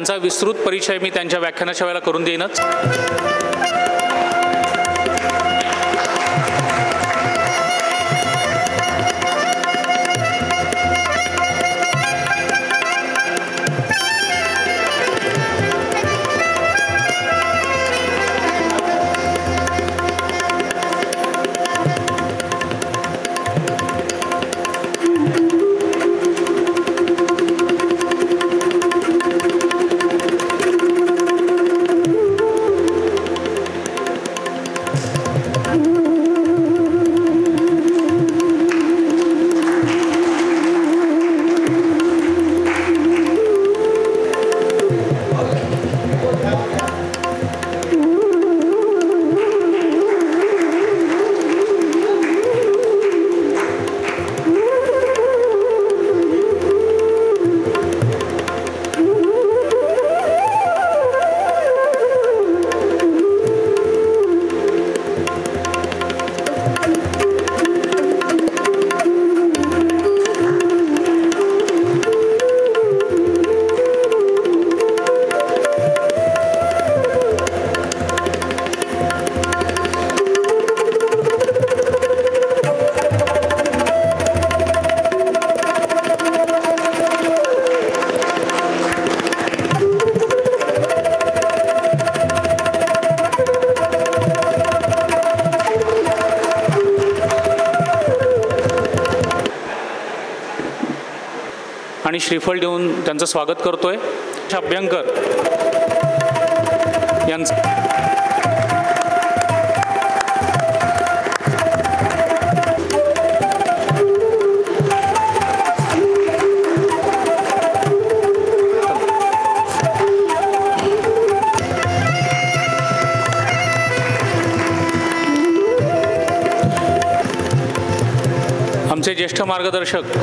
त्यांचा विस्तृत परिचय मी त्यांच्या व्याख्यानाच्या वेळेला करून देईनच। आणि श्रीफळ देऊन त्यांचं स्वागत करतोय। अभ्यंकर यांचं आमचे ज्येष्ठ मार्गदर्शक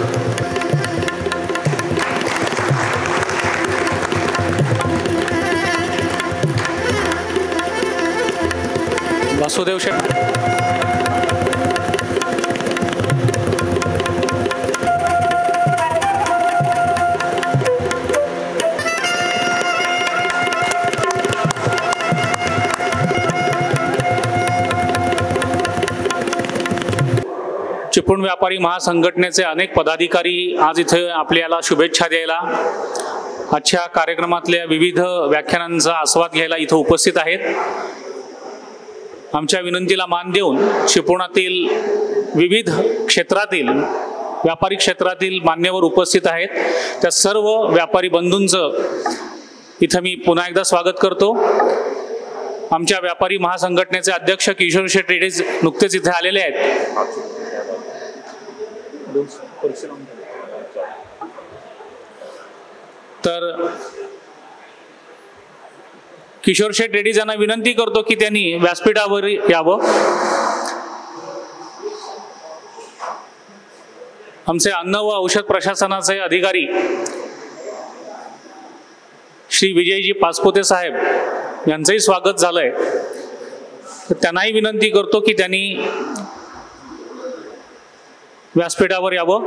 वासुदेव शेठ, चिपळूण व्यापारी महासंघटनेचे अनेक पदाधिकारी आज इथे आपल्याला शुभेच्छा द्यायला, आजच्या कार्यक्रमातल्या विविध व्याख्यानांचा आस्वाद घ्यायला इथे उपस्थित आहेत। आमच्या विनंतीला मान देऊन चिपळूणातील विविध क्षेत्रातील व्यापारी क्षेत्रातील मान्यवर उपस्थित आहेत, त्या सर्व व्यापारी बंधूंचं इथं मी पुन्हा एकदा स्वागत करतो। आमच्या व्यापारी महासंघटनेचे अध्यक्ष किशोर शेठ रेड्डी नुकतेच इथे आलेले आहेत। तर किशोर शेठ रेड्डी यांना विनंती करतो की त्यांनी व्यासपीठावर यावं। आमचे अन्न व औषध प्रशासनाचे अधिकारी श्री विजयजी पाचपोते साहेब यांचंही स्वागत झालंय, त्यांनाही विनंती करतो की त्यांनी व्यासपीठावर यावं।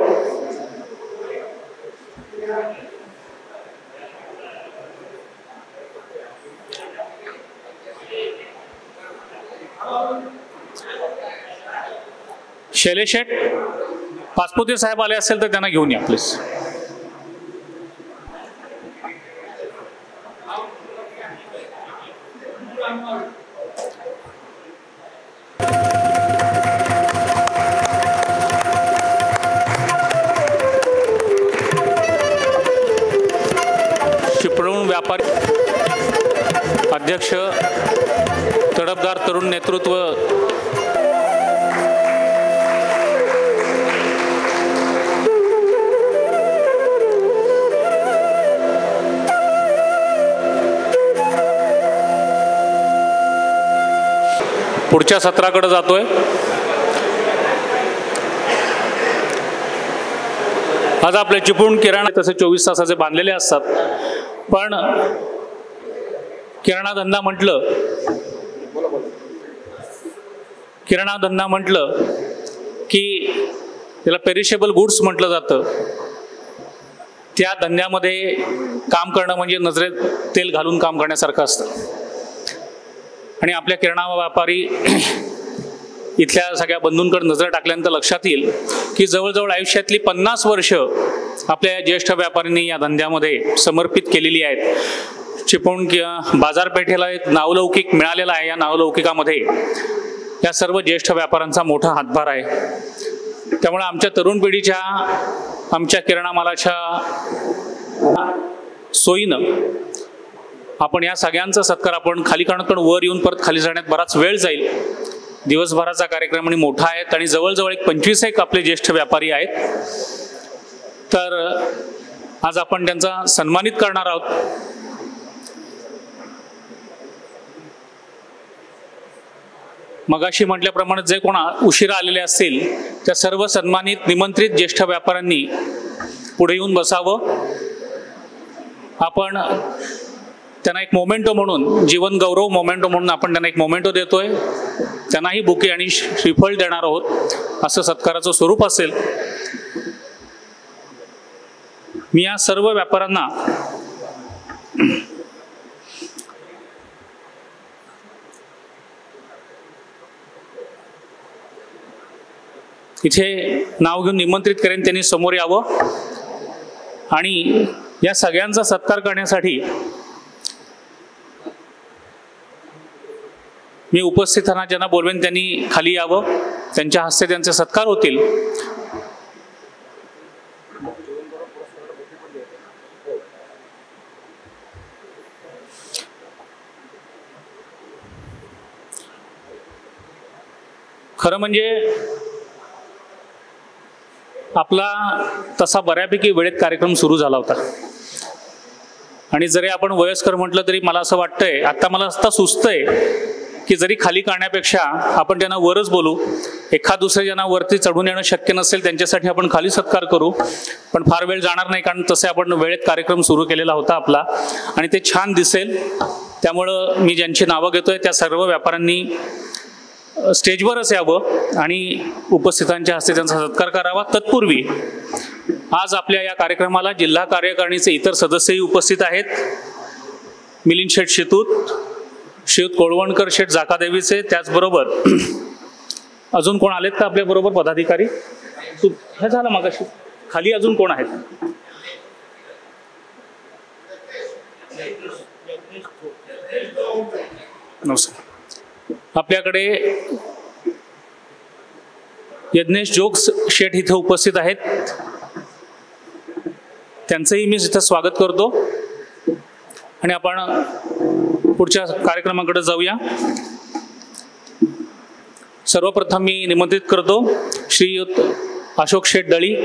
शैलेश शेठ पाचपोते साहेब आले असेल तर त्यांना घेऊन या प्लीज। चिपळूण व्यापारी अध्यक्ष तडफदार तरुण नेतृत्व पुढच्या सत्राकडे जातोय। आज आपले चिपळूण किराणा तसे 24 तासाचे बांधलेले असतात, पण किराणा धंदा म्हटलं की त्याला पेरिशेबल गुड्स म्हटलं जातं। त्या धंद्यामध्ये काम करणं म्हणजे नजरेत तेल घालून काम करण्यासारखं असतं. आणि आपल्या किराणा व्यापारी इथल्या सगळ्या बंधूंकडे नजर टाकल्यानंतर लक्षात येईल की जवळजवळ आयुष्यातली 50 वर्ष आपल्या ज्येष्ठ व्यापाऱ्यांनी या धंद्यामध्ये समर्पित केलेली आहेत. चिपळूण बाजारपेठेला एक नावलौकिक मिळालेला आहे. या नावलौकिकामध्ये या सर्व ज्येष्ठ व्यापाऱ्यांचा मोठा हातभार आहे. त्यामुळे आमच्या तरुण पिढीच्या आमच्या किराणा मालाच्या सोयीनं आपण या सगळ्यांचा सत्कार आपण खाली करण्यात, पण वर येऊन परत खाली जाण्यात बराच वेळ जाईल. दिवसभराचा कार्यक्रम आणि मोठा आहे आणि जवळजवळ एक 25 आपले ज्येष्ठ व्यापारी आहेत. तर आज आपण त्यांचा सन्मानित करणार आहोत. मगाशी म्हटल्याप्रमाणे जे कोण उशिरा आलेले असतील त्या सर्व सन्मानित निमंत्रित ज्येष्ठ व्यापाऱ्यांनी पुढे येऊन बसावं. आपण त्यांना एक मोमेंटो म्हणून, जीवन गौरव मोमेंटो म्हणून आपण त्यांना एक मोमेंटो देतोय. त्यांनाही बुके आणि श्रीफळ देणार आहोत. असं सत्काराचं स्वरूप असेल. मी या सर्व व्यापाऱ्यांना इथे नाव घेऊन निमंत्रित करेन. त्यांनी समोर यावं आणि या सगळ्यांचा सत्कार करण्यासाठी मी उपस्थितांना ज्यांना बोलवेन त्यांनी खाली यावं. त्यांच्या हस्ते त्यांचे सत्कार होतील. खरं म्हणजे आपला तसा बऱ्यापैकी वेळेत कार्यक्रम सुरू झाला होता आणि जरी आपण वयस्कर म्हटलं तरी मला असं वाटतंय, आता मला असं सुचतंय की जरी खाली करण्यापेक्षा आपण त्यांना वरच बोलू. एखाद दुसरे ज्यांना वरती चढून येणं शक्य नसेल त्यांच्यासाठी आपण खाली सत्कार करू. पण फार वेळ जाणार नाही कारण तसे आपण वेळेत कार्यक्रम सुरू केलेला होता आपला आणि ते छान दिसेल. त्यामुळं मी ज्यांची नावं घेतोय त्या सर्व व्यापाऱ्यांनी स्टेजवरच यावं आणि उपस्थितांच्या हस्ते त्यांचा सत्कार करावा. तत्पूर्वी आज आपल्या या कार्यक्रमाला जिल्हा कार्यकारिणीचे इतर सदस्यही उपस्थित आहेत. मिलिंद शेठ शेतूत, शेत कोळवणकर शेठ जाकादेवीचे, त्याचबरोबर अजून कोण आलेत का आपल्या बरोबर पदाधिकारी? हे झालं मगाशी. खाली अजून कोण आहेत? नमस्कार. आपल्याकडे यज्ञेश जोग शेठ इथे उपस्थित आहेत. त्यांचंही मी इथं स्वागत करतो आणि आपण पुढच्या कार्यक्रमाकडे जाऊया. सर्वप्रथम मी निमंत्रित करतो श्रीयुत अशोक शेठ दळी.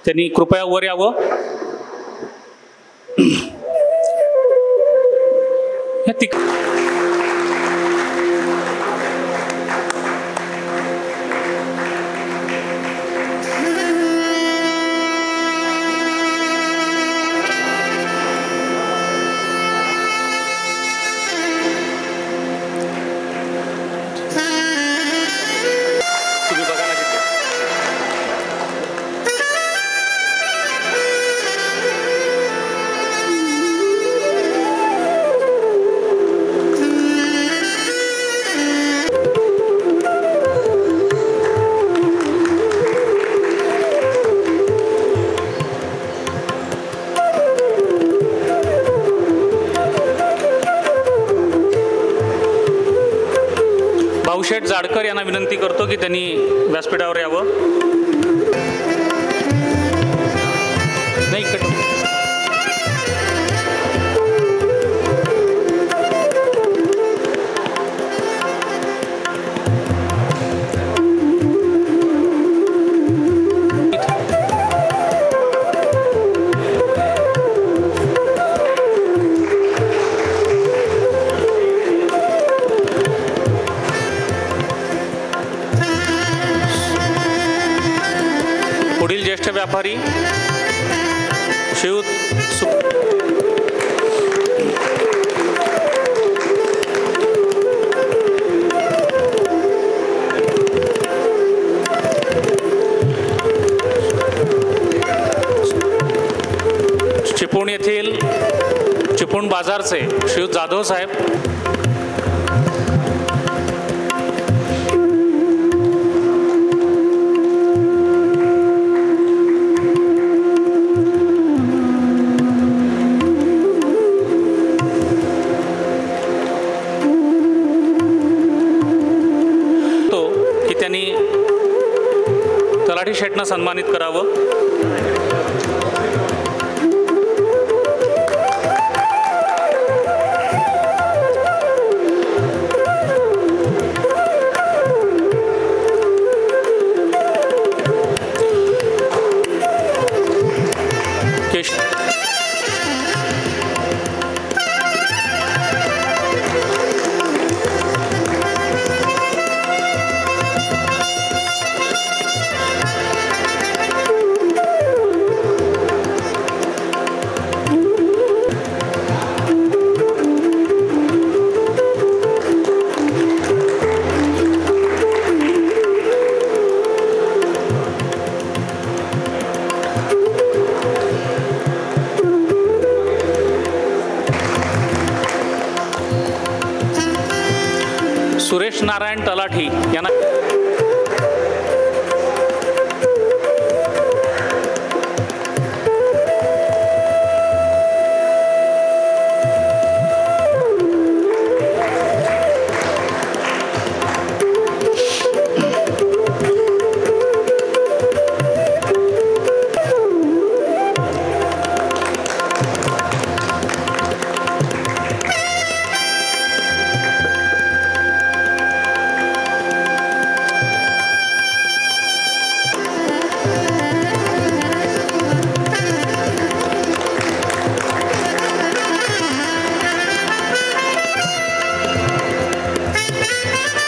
त्यांनी कृपया वर यावं. भाऊशेठ जाडकर यांना विनंती करतो की त्यांनी व्यासपीठावर यावं. नाही पुढील ज्येष्ठ व्यापारी श्रीयुत चिपळूण येथील चिपळूण बाजारचे श्रीयुत जाधव साहेब, की त्यांनी तलाठी शेटना सन्मानित करावं। सुरेश नारायण तलाठी यांना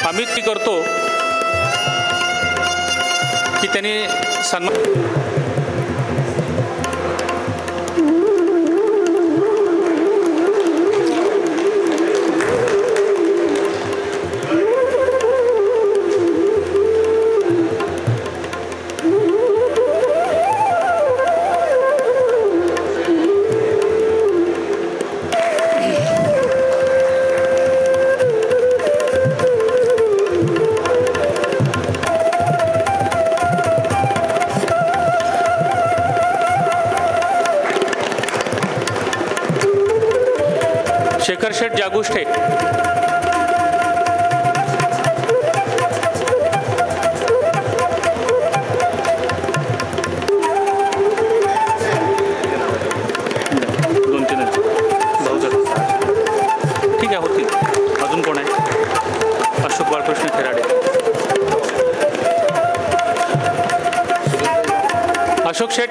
आम्ही करतो की त्यांनी सन्मान शेखर शेठ जागुष्टे, दोन तीन भाऊजर ठीक आहे होतील। अजून कोण आहे? अशोक बाळकृष्ण खेराडे, अशोक शेठ,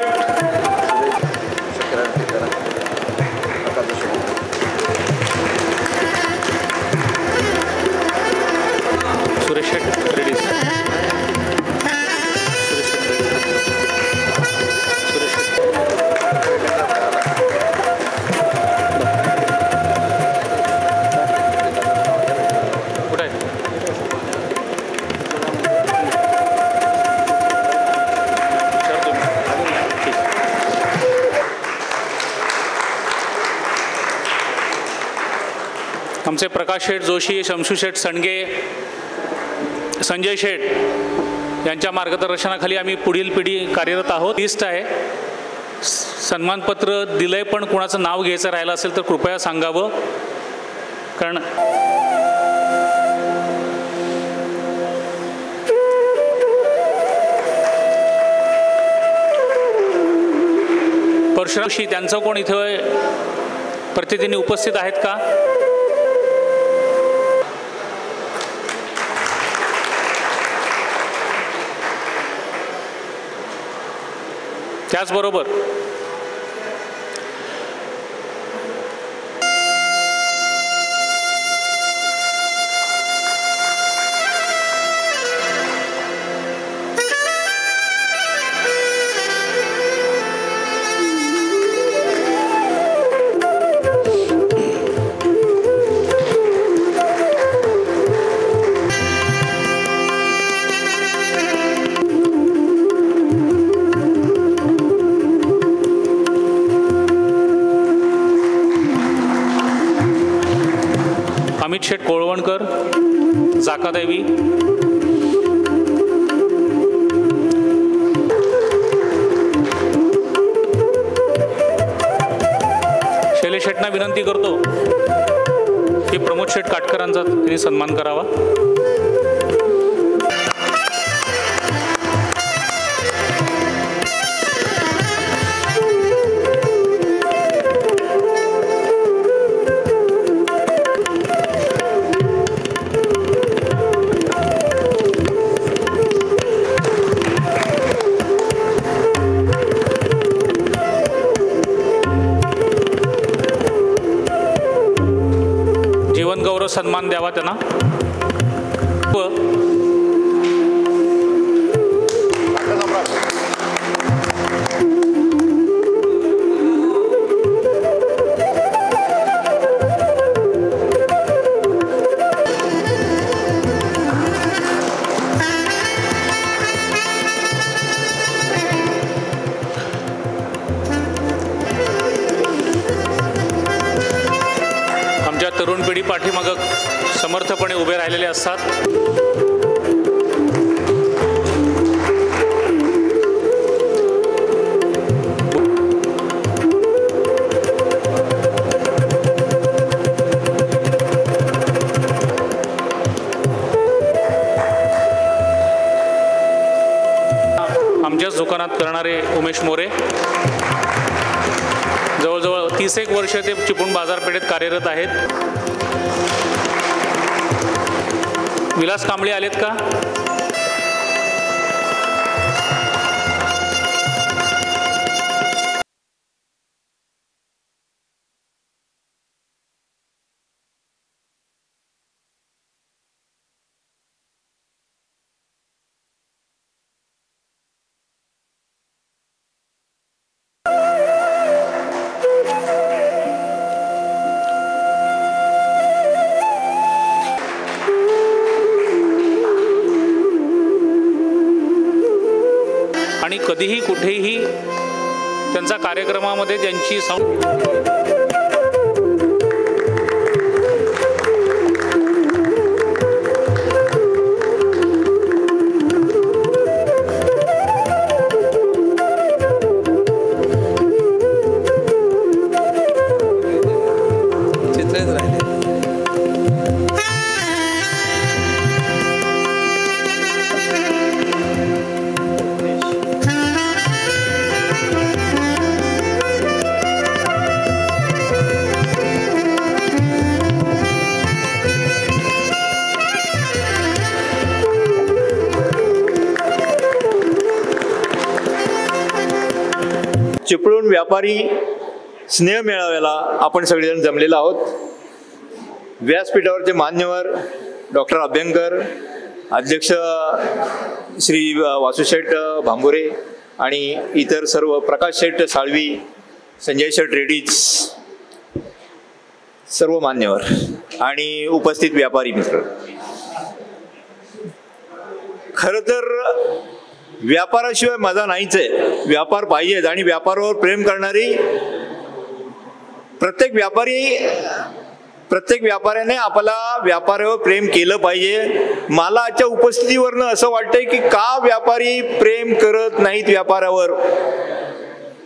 सुरेश शेठ रेडी, सुरेश शेठ कुठे आहे? आमचे प्रकाश शेठ जोशी, शमशू शेठ संडगे, संजय शेठ यांच्या मार्गदर्शनाखाली आम्ही पुढील पिढी कार्यरत आहोत। लिस्ट आहे, सन्मानपत्र दिलंय पण कोणाचं नाव घ्यायचं राहिलं असेल तर कृपया सांगावं, कारण परशुरामशी त्यांचं कोण इथे प्रतिनिधी उपस्थित आहेत का? त्याचबरोबर शेठ कोळवणकर, जाकादेवी, शैलेश शेठना विनंती करतो की प्रमोद शेठ काटकरांचा त्यांनी सन्मान करावा. गौरव सन्मान द्यावा त्यांना. तरुण पिढी पाठीमागं समर्थपणे उभे राहिलेले असतात. आमच्याच दुकानात करणारे उमेश मोरे, जवळजवळ 31 वर्ष ते चिपळूण बाजारपेठेत कार्यरत आहेत. विलास कांबळे आलेत का? आणि कधीही कुठेही त्यांचा कार्यक्रमामध्ये ज्यांची चित्रच राहिले. चिपळूण व्यापारी स्नेह मेळाव्याला आपण सगळेजण जमलेलो आहोत. व्यासपीठावरचे मान्यवर डॉक्टर अभ्यंकर, अध्यक्ष श्री वासुशेठ भांबुरे आणि इतर सर्व, प्रकाश शेठ साळवी, संजय शेठ रेड्डीज, सर्व मान्यवर आणि उपस्थित व्यापारी मित्र. खरं तर व्यापाराशिवाय मजा नाहीच आहे. व्यापार पाहिजेच आणि व्यापारावर प्रेम करणारी प्रत्येक व्यापाऱ्याने आपला व्यापारावर प्रेम केलं पाहिजे. मला आजच्या उपस्थितीवरनं असं वाटतंय की का व्यापारी प्रेम करत नाहीत व्यापारावर.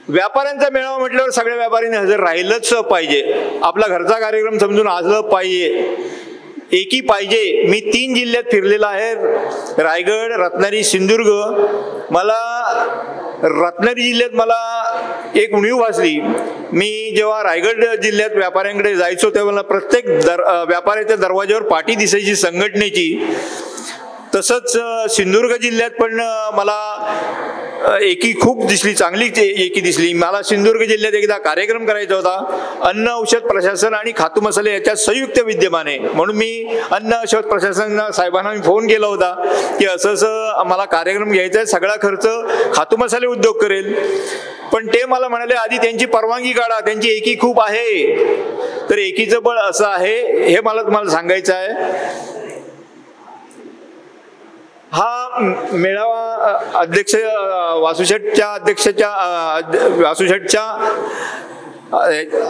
व्यापाऱ्यांचा मेळावा म्हटल्यावर सगळ्या व्यापाऱ्यांनी हजर राहिलंच पाहिजे. आपला घरचा कार्यक्रम समजून आलं पाहिजे, एकी पाहिजे. मी 3 जिल्ह्यात फिरलेला आहे, रायगड, रत्नागिरी, सिंधुदुर्ग. मला रत्नागिरी जिल्ह्यात मला एक उणीव भासली. मी जेव्हा रायगड जिल्ह्यात व्यापाऱ्यांकडे जायचो तेव्हा मला प्रत्येक व्यापाऱ्याच्या दरवाज्यावर पाटी दिसायची संघटनेची. तसंच सिंधुदुर्ग जिल्ह्यात पण मला एकी खूप दिसली, चांगली एकी दिसली. मला सिंधुदुर्ग जिल्ह्यात एकदा कार्यक्रम करायचा होता, अन्न औषध प्रशासन आणि खातू मसाले याच्या संयुक्त विद्यमाने. म्हणून मी अन्न औषध प्रशासन साहेबांना मी फोन केला होता की असं असं मला कार्यक्रम घ्यायचा आहे, सगळा खर्च खातू मसाले उद्योग करेल. पण ते मला म्हणाले आधी त्यांची परवानगी काढा, त्यांची एकी खूप आहे. तर एकीचं बळ असं आहे हे मला तुम्हाला सांगायचं आहे. हा मेळावा अध्यक्ष वासुशेठच्या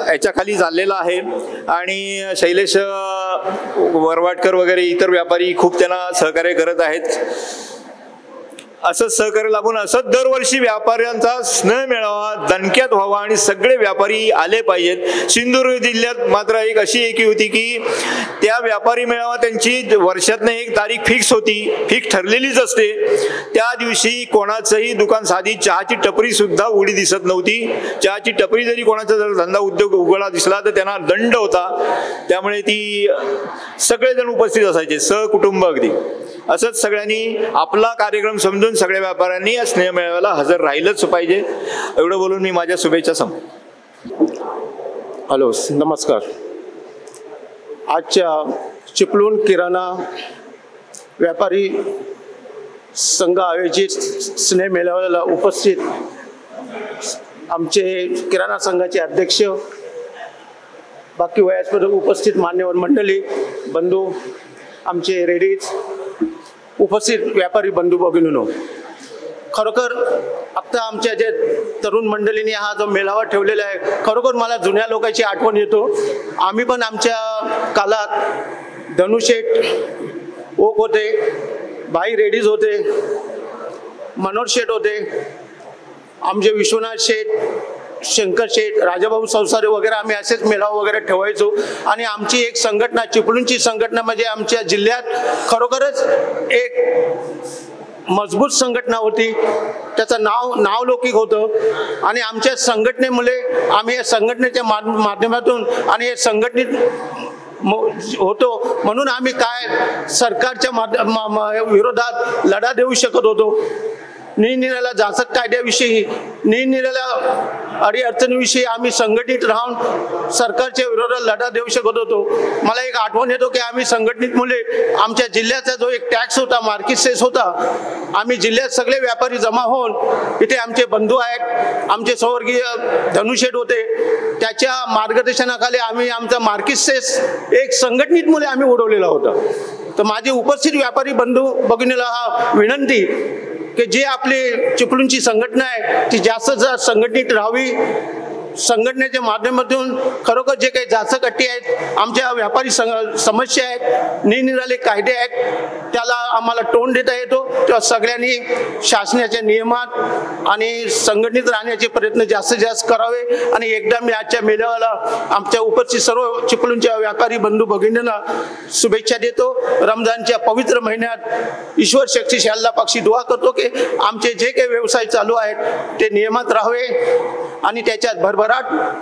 याच्या खाली चाललेला आहे आणि शैलेश वरवाडकर वगैरे इतर व्यापारी खूप त्यांना सहकार्य करत आहेत. असंच सहकार्य लाभून असंच दरवर्षी व्यापाऱ्यांचा स्नेह मेळावा दणक्यात व्हावा आणि सगळे व्यापारी आले पाहिजेत. सिंधुदुर्ग जिल्ह्यात मात्र एक अशी एकी होती की त्या व्यापारी मेळावा त्यांची वर्षातनं एक तारीख फिक्स होती, फिक्स ठरलेलीच असते. त्या दिवशी कोणाचंही दुकान, साधी चहाची टपरी सुद्धा उघडी दिसत नव्हती. चहाची टपरी जरी कोणाचा जर धंदा उद्योग उघडा दिसला तर त्यांना दंड होता. त्यामुळे ती सगळेजण उपस्थित असायचे, सहकुटुंब अगदी. असंच सगळ्यांनी आपला कार्यक्रम समजून सगळ्या व्यापाऱ्यांनी या स्नेह मेळाव्याला हजर राहिलंच पाहिजे. एवढं बोलून मी माझ्या शुभेच्छा संपतो. हॅलो, नमस्कार. आजच्या चिपळूण किराणा व्यापारी संघ आयोजित स्नेह मेळाव्याला उपस्थित आमचे किराणा संघाचे अध्यक्ष, बाकी वयास्पद उपस्थित मान्यवर मंडळी, बंधू, आमचे रेडीज, उपस्थित व्यापारी बंधू भगिनींनो, खरोखर आता आमच्या जे तरुण मंडळींनी हा जो मेळावा ठेवलेला आहे, खरोखर मला जुन्या लोकांची आठवण येतो. आम्ही पण आमच्या काळात धनुशेठ ओक होते, भाई रेडीज होते, मनोहर शेठ होते, आमचे विश्वनाथ शेठ, शंकर शेठ, राजाभाऊ संसारे वगैरे आम्ही असेच मेळावा वगैरे ठेवायचो. आणि आमची एक संघटना, चिपळूणची संघटना म्हणजे आमच्या जिल्ह्यात खरोखरच एक मजबूत संघटना होती. त्याचं नावलौकिक होतं. आणि आमच्या संघटनेमुळे आम्ही या संघटनेच्या माध्यमातून आणि हे संघटनेत होतो म्हणून आम्ही काय सरकारच्या विरोधात लढा देऊ शकत होतो. निरनिराळ्या जाचक कायद्याविषयी, निरनिराळ्या अडीअडचणीविषयी आम्ही संघटित राहून सरकारच्या विरोधात लढा देऊ शकत होतो. मला एक आठवण येतो की आम्ही संघटनेमुळे आमच्या जिल्ह्याचा जो एक टॅक्स होता, मार्केट सेस होता, आम्ही जिल्ह्यात सगळे व्यापारी जमा होऊन, इथे आमचे बंधू आहेत, आमचे स्वर्गीय धनुशेठ होते, त्याच्या मार्गदर्शनाखाली आम्ही आमचा मार्केट सेस एक संघटनेमुळे आम्ही उडवलेला होता. तर माझे उपस्थित व्यापारी बंधू भगिनीला हा विनंती की जे आपली चिपळूणची संघटना आहे ती जास्त संघटित राहावी. संघटनेच्या माध्यमातून खरोखर जे काही जाचक अटी आहेत, आमच्या व्यापारी समस्या आहेत, निरनिराळे कायदे आहेत, त्याला आम्हाला तोंड देता येतो. तेव्हा सगळ्यांनी शासनाच्या नियमात आणि संघटित राहण्याचे प्रयत्न जास्तीत जास्त करावे. आणि एकदा मी आजच्या मेळाव्याला आमच्या उपस्थित सर्व चिपळूणच्या व्यापारी बंधू भगिनींना शुभेच्छा देतो. रमजानच्या पवित्र महिन्यात ईश्वर शक्ती अल्लाह पाकशी दुआ करतो की आमचे जे काही व्यवसाय चालू आहेत ते नियमात राहावे आणि त्याच्यात भरभराट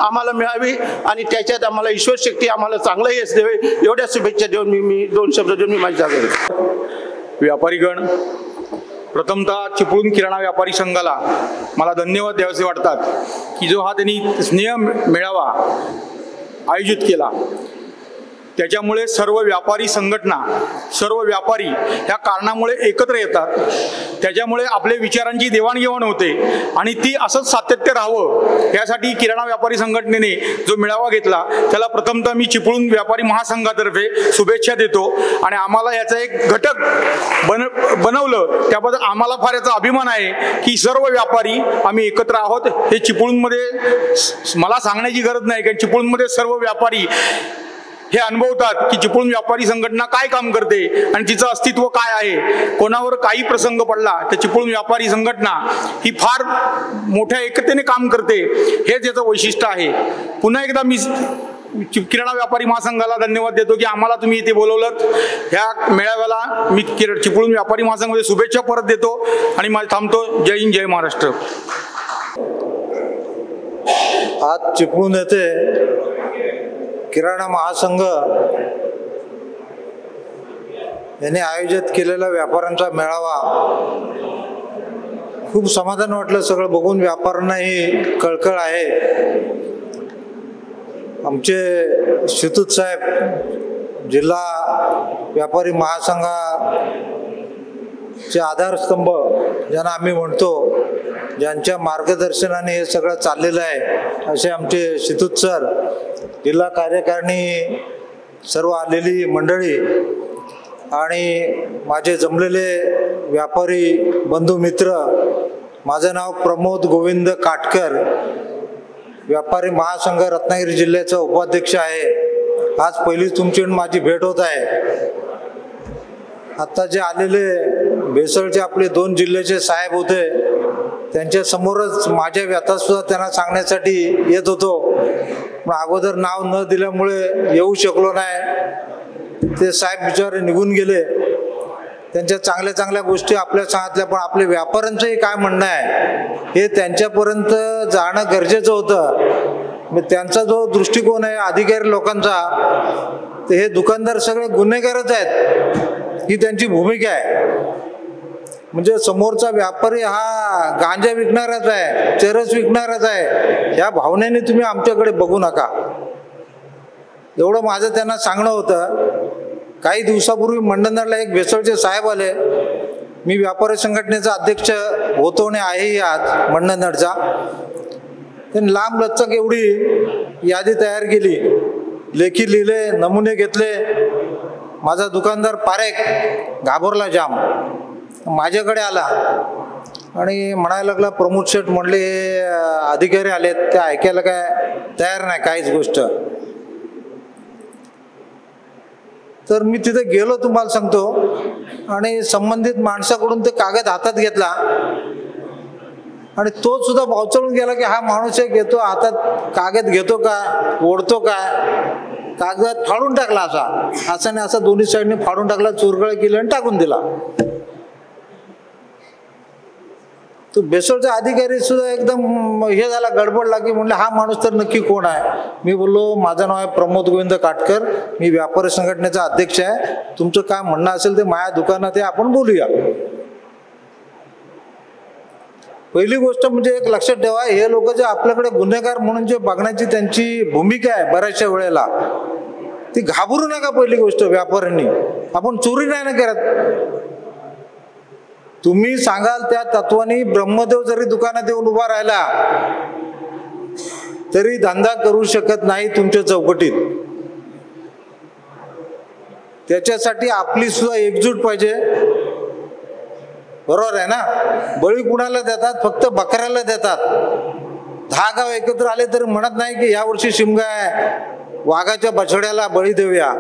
आम्हाला मिळावी आणि त्याच्यात आम्हाला ईश्वर शक्ती आम्हाला चांगलं यश देवे. एवढ्या शुभेच्छा देऊन मी दोन शब्द देऊन मी माझी जागा घेतो. व्यापारीगण, प्रथमतः चिपळूण किराणा व्यापारी संघाला मला धन्यवाद द्यावेसे वाटतात की जो हा त्यांनी स्नेह मेळावा आयोजित केला. त्याच्यामुळे सर्व व्यापारी संघटना, सर्व व्यापारी ह्या कारणामुळे एकत्र येतात. त्याच्यामुळे आपले विचारांची देवाणघेवाण होते आणि ती असंच सातत्य राहावं यासाठी किराणा व्यापारी संघटनेने जो मेळावा घेतला त्याला प्रथमतः मी चिपळूण व्यापारी महासंघातर्फे शुभेच्छा देतो. आणि आम्हाला याचा एक घटक बनवलं त्याबद्दल आम्हाला फार याचा अभिमान आहे की सर्व व्यापारी आम्ही एकत्र आहोत. हे चिपळूणमध्ये मला सांगण्याची गरज नाही कारण चिपळूणमध्ये सर्व व्यापारी हे अनुभवतात की चिपळूण व्यापारी संघटना काय काम करते आणि तिचं अस्तित्व काय आहे. कोणावर काही प्रसंग पडला तर चिपळूण व्यापारी संघटना ही फार मोठ्या एकतेने काम करते. हेच याचं वैशिष्ट्य आहे. पुन्हा एकदा मी किराणा व्यापारी महासंघाला धन्यवाद देतो की आम्हाला तुम्ही इथे बोलवलं. ह्या मेळाव्याला मी चिपळूण व्यापारी महासंघामध्ये शुभेच्छा परत देतो आणि माझे थांबतो. जय हिंद, जय महाराष्ट्र. आज चिपळूण येथे किराणा महासंघ यांनी आयोजित केलेला व्यापाऱ्यांचा मेळावा खूप समाधान वाटलं. सगळं बघून व्यापाऱ्यांनाही कळकळ आहे. आमचे शितूत साहेब, जिल्हा व्यापारी महासंघाचे आधारस्तंभ ज्यांना आम्ही म्हणतो, ज्यांच्या मार्गदर्शनाने हे सगळं चाललेलं आहे, असे आमचे शितूत सर, जिल्हा कार्यकारिणी, सर्व आलेली मंडळी आणि माझे जमलेले व्यापारी बंधू मित्र. माझं नाव प्रमोद गोविंद काटकर, व्यापारी महासंघ रत्नागिरी जिल्ह्याचा उपाध्यक्ष आहे. आज पहिलीच तुमची आणि माझी भेट होत आहे. आता जे आलेले भेसळचे आपले 2 जिल्ह्याचे साहेब होते, त्यांच्या समोरच माझ्या व्यथा सुद्धा त्यांना सांगण्यासाठी येत होतो, पण अगोदर नाव न दिल्यामुळे येऊ शकलो नाही. ते साहेब बिचारे निघून गेले. त्यांच्या चांगल्या चांगल्या गोष्टी आपल्या सांगितल्या, पण आपले व्यापाऱ्यांचंही काय म्हणणं आहे हे त्यांच्यापर्यंत जाणं गरजेचं होतं. मग त्यांचा जो दृष्टिकोन आहे अधिकारी लोकांचा, तर हे दुकानदार सगळे गुन्हेगारच आहेत ही त्यांची भूमिका आहे. म्हणजे समोरचा व्यापारी हा गांजा विकणाराच आहे, चरस विकणाराच आहे, ह्या भावनेने तुम्ही आमच्याकडे बघू नका, एवढं माझं त्यांना सांगणं होतं. काही दिवसापूर्वी मंडणगडला एक भेसळचे साहेब आले. मी व्यापारी संघटनेचा अध्यक्ष होतो आणि आहे आज मंडणगडचा. त्यांनी लांब लचक एवढी यादी तयार केली, लेखी लिहिले, नमुने घेतले. माझा दुकानदार पारेख घाबरला जाम, माझ्याकडे आला आणि म्हणायला लागला, प्रमोद शेठ म्हणले अधिकारी आलेत, ते ऐकायला काय तयार नाही काहीच गोष्ट. तर मी तिथे गेलो तुम्हाला सांगतो, आणि संबंधित माणसाकडून ते कागद हातात घेतला आणि तो सुद्धा भावचळून गेला की हा माणूस एक घेतो हातात कागद, घेतो का ओढतो का, कागद फाडून टाकला, असा नाही असा दोन्ही साईडने फाडून टाकला, चुरगळ केलं आणि टाकून दिला. तो भेसळचा अधिकारी सुद्धा एकदम हे झाला, गडबड लागली. म्हणलं हा माणूस तर नक्की कोण आहे. मी बोललो माझं नाव आहे प्रमोद गोविंद काटकर, मी व्यापारी संघटनेचा अध्यक्ष आहे, तुमचं काय म्हणणं असेल ते माझ्या दुकानात आहे, आपण बोलूया. पहिली गोष्ट म्हणजे एक लक्षात ठेवा, हे लोक जे आपल्याकडे गुन्हेगार म्हणून जे बघण्याची त्यांची भूमिका आहे बऱ्याचशा वेळेला, ती घाबरू नका. पहिली गोष्ट व्यापाऱ्यांनी, आपण चोरी नाही ना करत. तुम्ही सांगाल त्या तत्वाने ब्रह्मदेव जरी दुकानात येऊन उभा राहिला तरी धंदा करू शकत नाही तुमच्या चौकटीत. त्याच्यासाठी आपली सुद्धा एकजूट पाहिजे, बरोबर आहे ना. बळी कुणाला देतात, फक्त बकऱ्याला देतात. 10 गाव एकत्र आले तरी म्हणत नाही की यावर्षी शिमगा आहे, वाघाच्या बछड्याला बळी देऊया.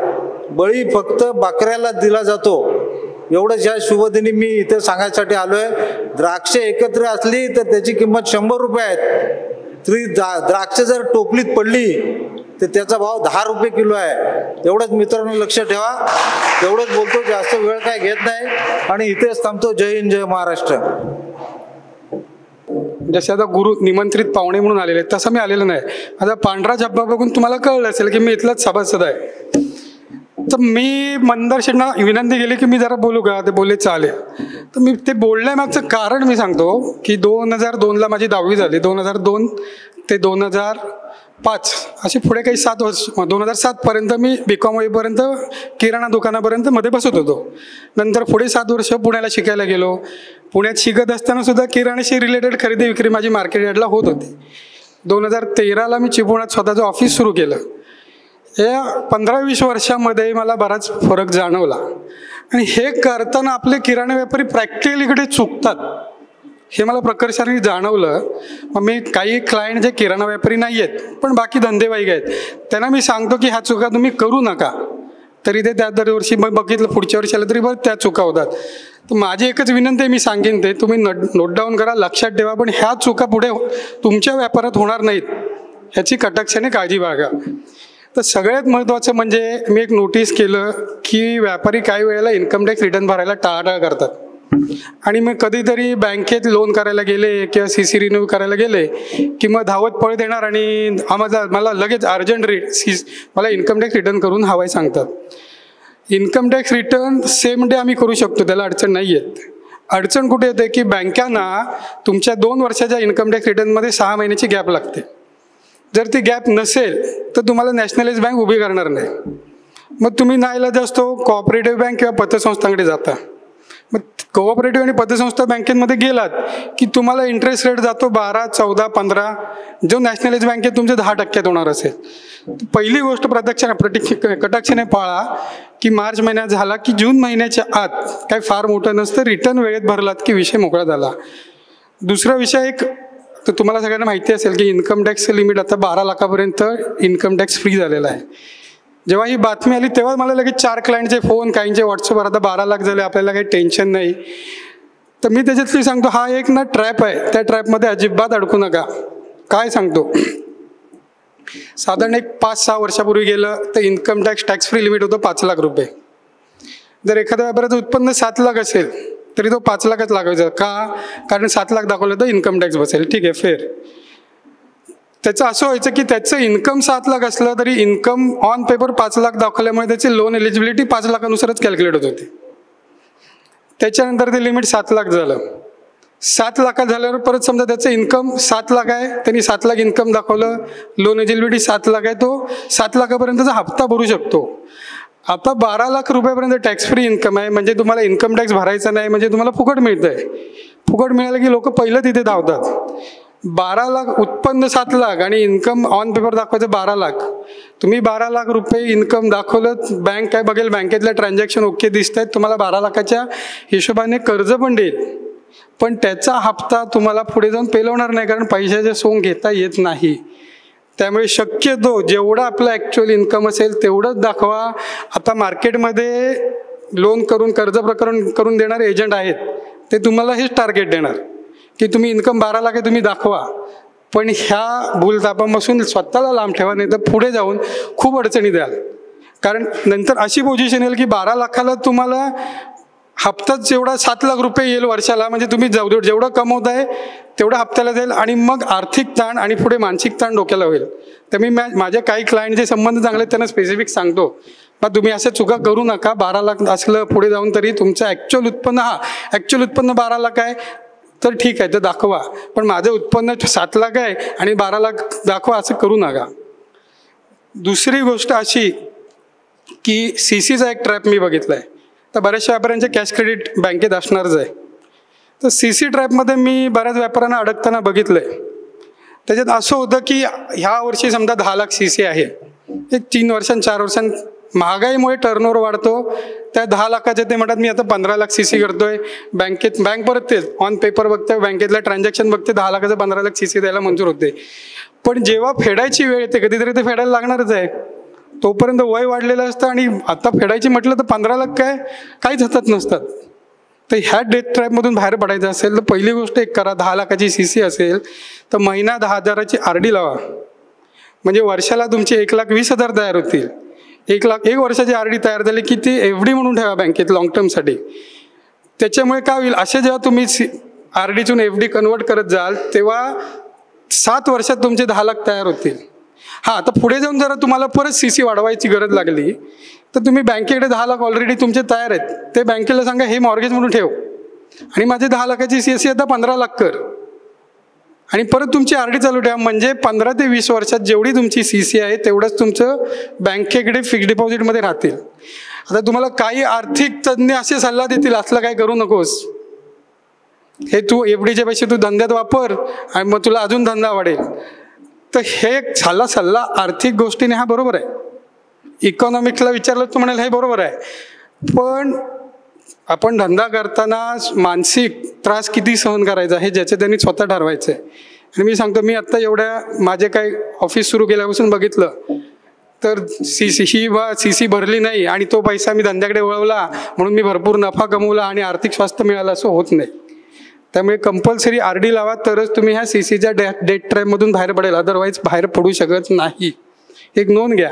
बळी फक्त बकऱ्याला दिला जातो. एवढंच या शुभदिनी मी इथे सांगायसाठी आलोय. द्राक्ष एकत्र असली तर त्याची किंमत 100 रुपये आहेत, तरी द्राक्ष जर टोपलीत पडली तर त्याचा भाव 10 रुपये किलो आहे. एवढंच मित्रांनो लक्ष ठेवा. एवढंच बोलतो, जास्त वेळ काय घेत नाही आणि इथेच थांबतो. जय हिंद, जय महाराष्ट्र. जसे आता गुरु निमंत्रित पाहुणे म्हणून आलेले तसं मी आलेलं नाही. आता पांढरा झब्बा बघून तुम्हाला कळलं असेल की मी इथलाच सभासद आहे. तर मी मंदार शेठना विनंती केली की मी जरा बोलू का, ते बोलले चालेल. तर मी ते बोलण्यामागचं कारण मी सांगतो की 2002ला माझी 10वी झाली. 2002 ते 2005 असे पुढे काही 7 वर्ष, 2007पर्यंत मी BCom होईपर्यंत किराणा दुकानापर्यंत मध्ये बसत होतो. नंतर पुढे 7 वर्ष पुण्याला शिकायला गेलो. पुण्यात शिकत असताना सुद्धा किराण्याशी रिलेटेड खरेदी विक्री माझी मार्केट यार्डला होत होती. 2013ला मी चिपळुणात स्वतःचं ऑफिस सुरू केलं. या 15-20 वर्षामध्ये मला बराच फरक जाणवला. आणि हे करताना आपले किराणा व्यापारी प्रॅक्टिकलीकडे चुकतात हे मला प्रकर्षाने जाणवलं. मग मी काही क्लायंट जे किराणा व्यापारी नाही आहेत पण बाकी धंदेवाईक आहेत, त्यांना मी सांगतो की ह्या चुका तुम्ही करू नका. तरी ते त्या दरवर्षी मग बघितलं पुढच्या वर्षी आलं तरी बरं त्या चुका होतात. तर माझी एकच विनंती आहे, मी सांगेन ते तुम्ही नोट डाऊन करा, लक्षात ठेवा. पण ह्या चुका पुढे तुमच्या व्यापारात होणार नाहीत ह्याची कटाक्षाने काळजी बाळगा. तर सगळ्यात महत्त्वाचं म्हणजे मी एक नोटीस केलं की व्यापारी काही वेळेला इन्कम टॅक्स रिटर्न भरायला टाळाटाळ करतात. आणि मग कधीतरी बँकेत लोन करायला गेले किंवा CC रिन्यू करायला गेले की मग धावत पळत येणार आणि मला लगेच अर्जंट मला इन्कम टॅक्स रिटर्न करून हवाय सांगतात. Income tax return same day आम्ही करू शकतो, त्याला अडचण नाही येत. अडचण कुठे येते की बँकांना तुमच्या 2 वर्षाच्या इन्कम टॅक्स रिटर्नमध्ये 6 महिन्याची गॅप लागते. जर ती गॅप नसेल तर तुम्हाला नॅशनलाइज बँक उभी करणार नाही. मग तुम्ही नाईलाज असतो कोऑपरेटिव्ह बँक किंवा पतसंस्थांकडे जाता. मग कोऑपरेटिव्ह आणि पतसंस्था बँकेमध्ये गेलात की तुम्हाला इंटरेस्ट रेट जातो 12, 14, 15, जो नॅशनलाइज बँकेत तुमचे 10% होणार असेल. पहिली गोष्ट कटाक्षाने पाळा की मार्च महिन्यात झाला की जून महिन्याच्या आत काही फार मोठं नसतं, रिटर्न वेळेत भरलात की विषय मोकळा झाला. दुसरा विषय एक तर तुम्हाला सगळ्यांना माहिती असेल की इन्कम टॅक्सचं लिमिट आता 12 लाखापर्यंत इन्कम टॅक्स फ्री झालेला आहे. जेव्हा ही बातमी आली तेव्हा मला लगेच 4 क्लायंटचे फोन, काहींचे व्हॉट्सअपवर, आता 12 लाख झाले, आपल्याला काही टेन्शन नाही. तर मी त्याच्यातली सांगतो, हा एक ना ट्रॅप आहे, त्या ट्रॅपमध्ये अजिबात अडकू नका. काय सांगतो, साधारण एक 5-6 वर्षापूर्वी गेलं तर इन्कम टॅक्स फ्री लिमिट होतं 5 लाख रुपये. जर एखाद्या व्यापाराचं उत्पन्न 7 लाख असेल तरी तो 5 लाखच लागायचा. का? कारण 7 लाख दाखवलं तर इन्कम टॅक्स बसेल. ठीक आहे, फेअर. त्याचं असं व्हायचं की त्याचं इन्कम 7 लाख असलं तरी इन्कम ऑन पेपर 5 लाख दाखवल्यामुळे त्याची लोन एलिजिबिलिटी 5 लाखानुसारच कॅल्क्युलेट होत होती. त्याच्यानंतर ते लिमिट 7 लाख झालं. 7 लाखात झाल्यावर परत समजा त्याचं इन्कम 7 लाख आहे, त्यांनी 7 लाख इन्कम दाखवलं, लोन एलिजिबिलिटी 7 लाख आहे, तो 7 लाखापर्यंतचा हप्ता भरू शकतो. आता 12 लाख रुपयापर्यंत टॅक्स फ्री इन्कम आहे, म्हणजे तुम्हाला इन्कम टॅक्स भरायचा नाही, म्हणजे तुम्हाला फुकट मिळतं आहे. फुकट मिळालं की लोक पहिलं तिथे धावतात. 12 लाख उत्पन्न 7 लाख आणि इन्कम ऑन पेपर दाखवायचं 12 लाख. तुम्ही 12 लाख रुपये इन्कम दाखवलं, बँक काय बघेल, बँकेतल्या ट्रान्झॅक्शन ओके दिसत आहेत, तुम्हाला 12 लाखाच्या हिशोबाने कर्ज पण देईल, पण त्याचा हप्ता तुम्हाला पुढे जाऊन पेलवणार नाही, कारण पैशाचे सोंग घेता येत नाही. त्यामुळे शक्यतो जेवढं आपलं ॲक्च्युअल इन्कम असेल तेवढंच दाखवा. आता मार्केटमध्ये लोन करून कर्ज प्रकरण करून देणारे एजंट आहेत, ते तुम्हाला हेच टार्गेट देणार की तुम्ही इन्कम 12 लाख आहे तुम्ही दाखवा. पण ह्या भूलथापापासून स्वतःला लांब ठेवा, नाही तर पुढे जाऊन खूप अडचणी द्याल. कारण नंतर अशी पोझिशन येईल की 12 लाखाला तुम्हाला हप्ताच जेवढा 7 लाख रुपये येईल वर्षाला, म्हणजे तुम्ही जेवढं कमवत आहे तेवढं हप्त्याला जाईल आणि मग आर्थिक ताण आणि पुढे मानसिक ताण डोक्याला होईल. तर मी माझ्या काही क्लायंटचे संबंध चांगले त्यांना स्पेसिफिक सांगतो, मग तुम्ही असं चुका करू नका. 12 लाख असलं पुढे जाऊन तरी तुमचं ॲक्च्युअल उत्पन्न 12 लाख आहे तर ठीक आहे, तर दाखवा, पण माझं उत्पन्न 7 लाख आहे आणि 12 लाख दाखवा, असं करू नका. दुसरी गोष्ट अशी की CCचा एक ट्रॅप मी बघितला आहे. तर बऱ्याचशा व्यापाऱ्यांचे कॅश क्रेडिट बँकेत असणारच आहे. तर CC ट्रॅपमध्ये मी बऱ्याच व्यापाऱ्यांना अडकताना बघितलं आहे. त्याच्यात असं होतं की ह्या वर्षी समजा 10 लाख CC आहे, एक 3 वर्षां 4 वर्षां महागाईमुळे टर्नओव्हर वाढतो, त्या 10 लाखाचे ते म्हणतात मी आता 15 लाख CC करतोय. बँक परत तेच ऑन पेपर बघते, बँकेतल्या ट्रान्झॅक्शन बघते, 10 लाखाचं 15 लाख CC द्यायला मंजूर होते. पण जेव्हा फेडायची वेळ येते, कधीतरी ते फेडायला लागणारच आहे, तोपर्यंत वय वाढलेलं असतं आणि आता फेडायची म्हटलं तर 15 लाख काहीच हातात नसतात. तर ह्या डेट ट्रॅपमधून बाहेर पडायचं असेल तर पहिली गोष्ट एक करा, 10 लाखाची CC असेल तर महिना 10,000ची RD लावा, म्हणजे वर्षाला तुमचे 1,20,000 तयार होतील. 1 वर्षाची RD तयार झाली की ती FD म्हणून ठेवा बँकेत लॉंग टर्मसाठी. त्याच्यामुळे काय होईल, असे जेव्हा तुम्ही RDतून FD कन्वर्ट करत जाल तेव्हा 7 वर्षात तुमचे 10 लाख तयार होतील. हां, तर पुढे जाऊन जरा तुम्हाला परत CC वाढवायची गरज लागली तर तुम्ही बँकेकडे 10 लाख ऑलरेडी तुमचे तयार आहेत, ते बँकेला सांगा हे मॉर्गेज म्हणून ठेव आणि माझे 10 लाखाची CC आता 15 लाख कर आणि परत तुमची RD चालू ठेवा. म्हणजे 15 ते 20 वर्षात जेवढी तुमची CC आहे तेवढंच तुमचं बँकेकडे फिक्स्ड डिपॉझिटमध्ये राहतील. आता तुम्हाला काही आर्थिक तज्ज्ञ असे सल्ला देतील असलं काय करू नकोस, हे तू FDचे पैसे तू धंद्यात वापर आणि मग तुला अजून धंदा वाढेल. तर हे सल्ला आर्थिक गोष्टीने हा बरोबर आहे, इकॉनॉमिक्सला विचारलं तर म्हणाल हे बरोबर आहे, पण आपण धंदा करताना मानसिक त्रास किती सहन करायचा हे ज्याचे त्यांनी स्वतः ठरवायचं आहे. आणि मी सांगतो, मी आत्ता एवढ्या माझे काही ऑफिस सुरू केल्यापासून बघितलं तर CC भरली नाही आणि तो पैसा मी धंद्याकडे वळवला म्हणून मी भरपूर नफा कमवला आणि आर्थिक स्वास्थ्य मिळालं असं होत नाही. त्यामुळे कंपल्सरी RD लावा, तरच तुम्ही ह्या CCच्या डेट ट्रॅपमधून बाहेर पडेल, अदरवाईज बाहेर पडू शकत नाही. एक नोंद घ्या.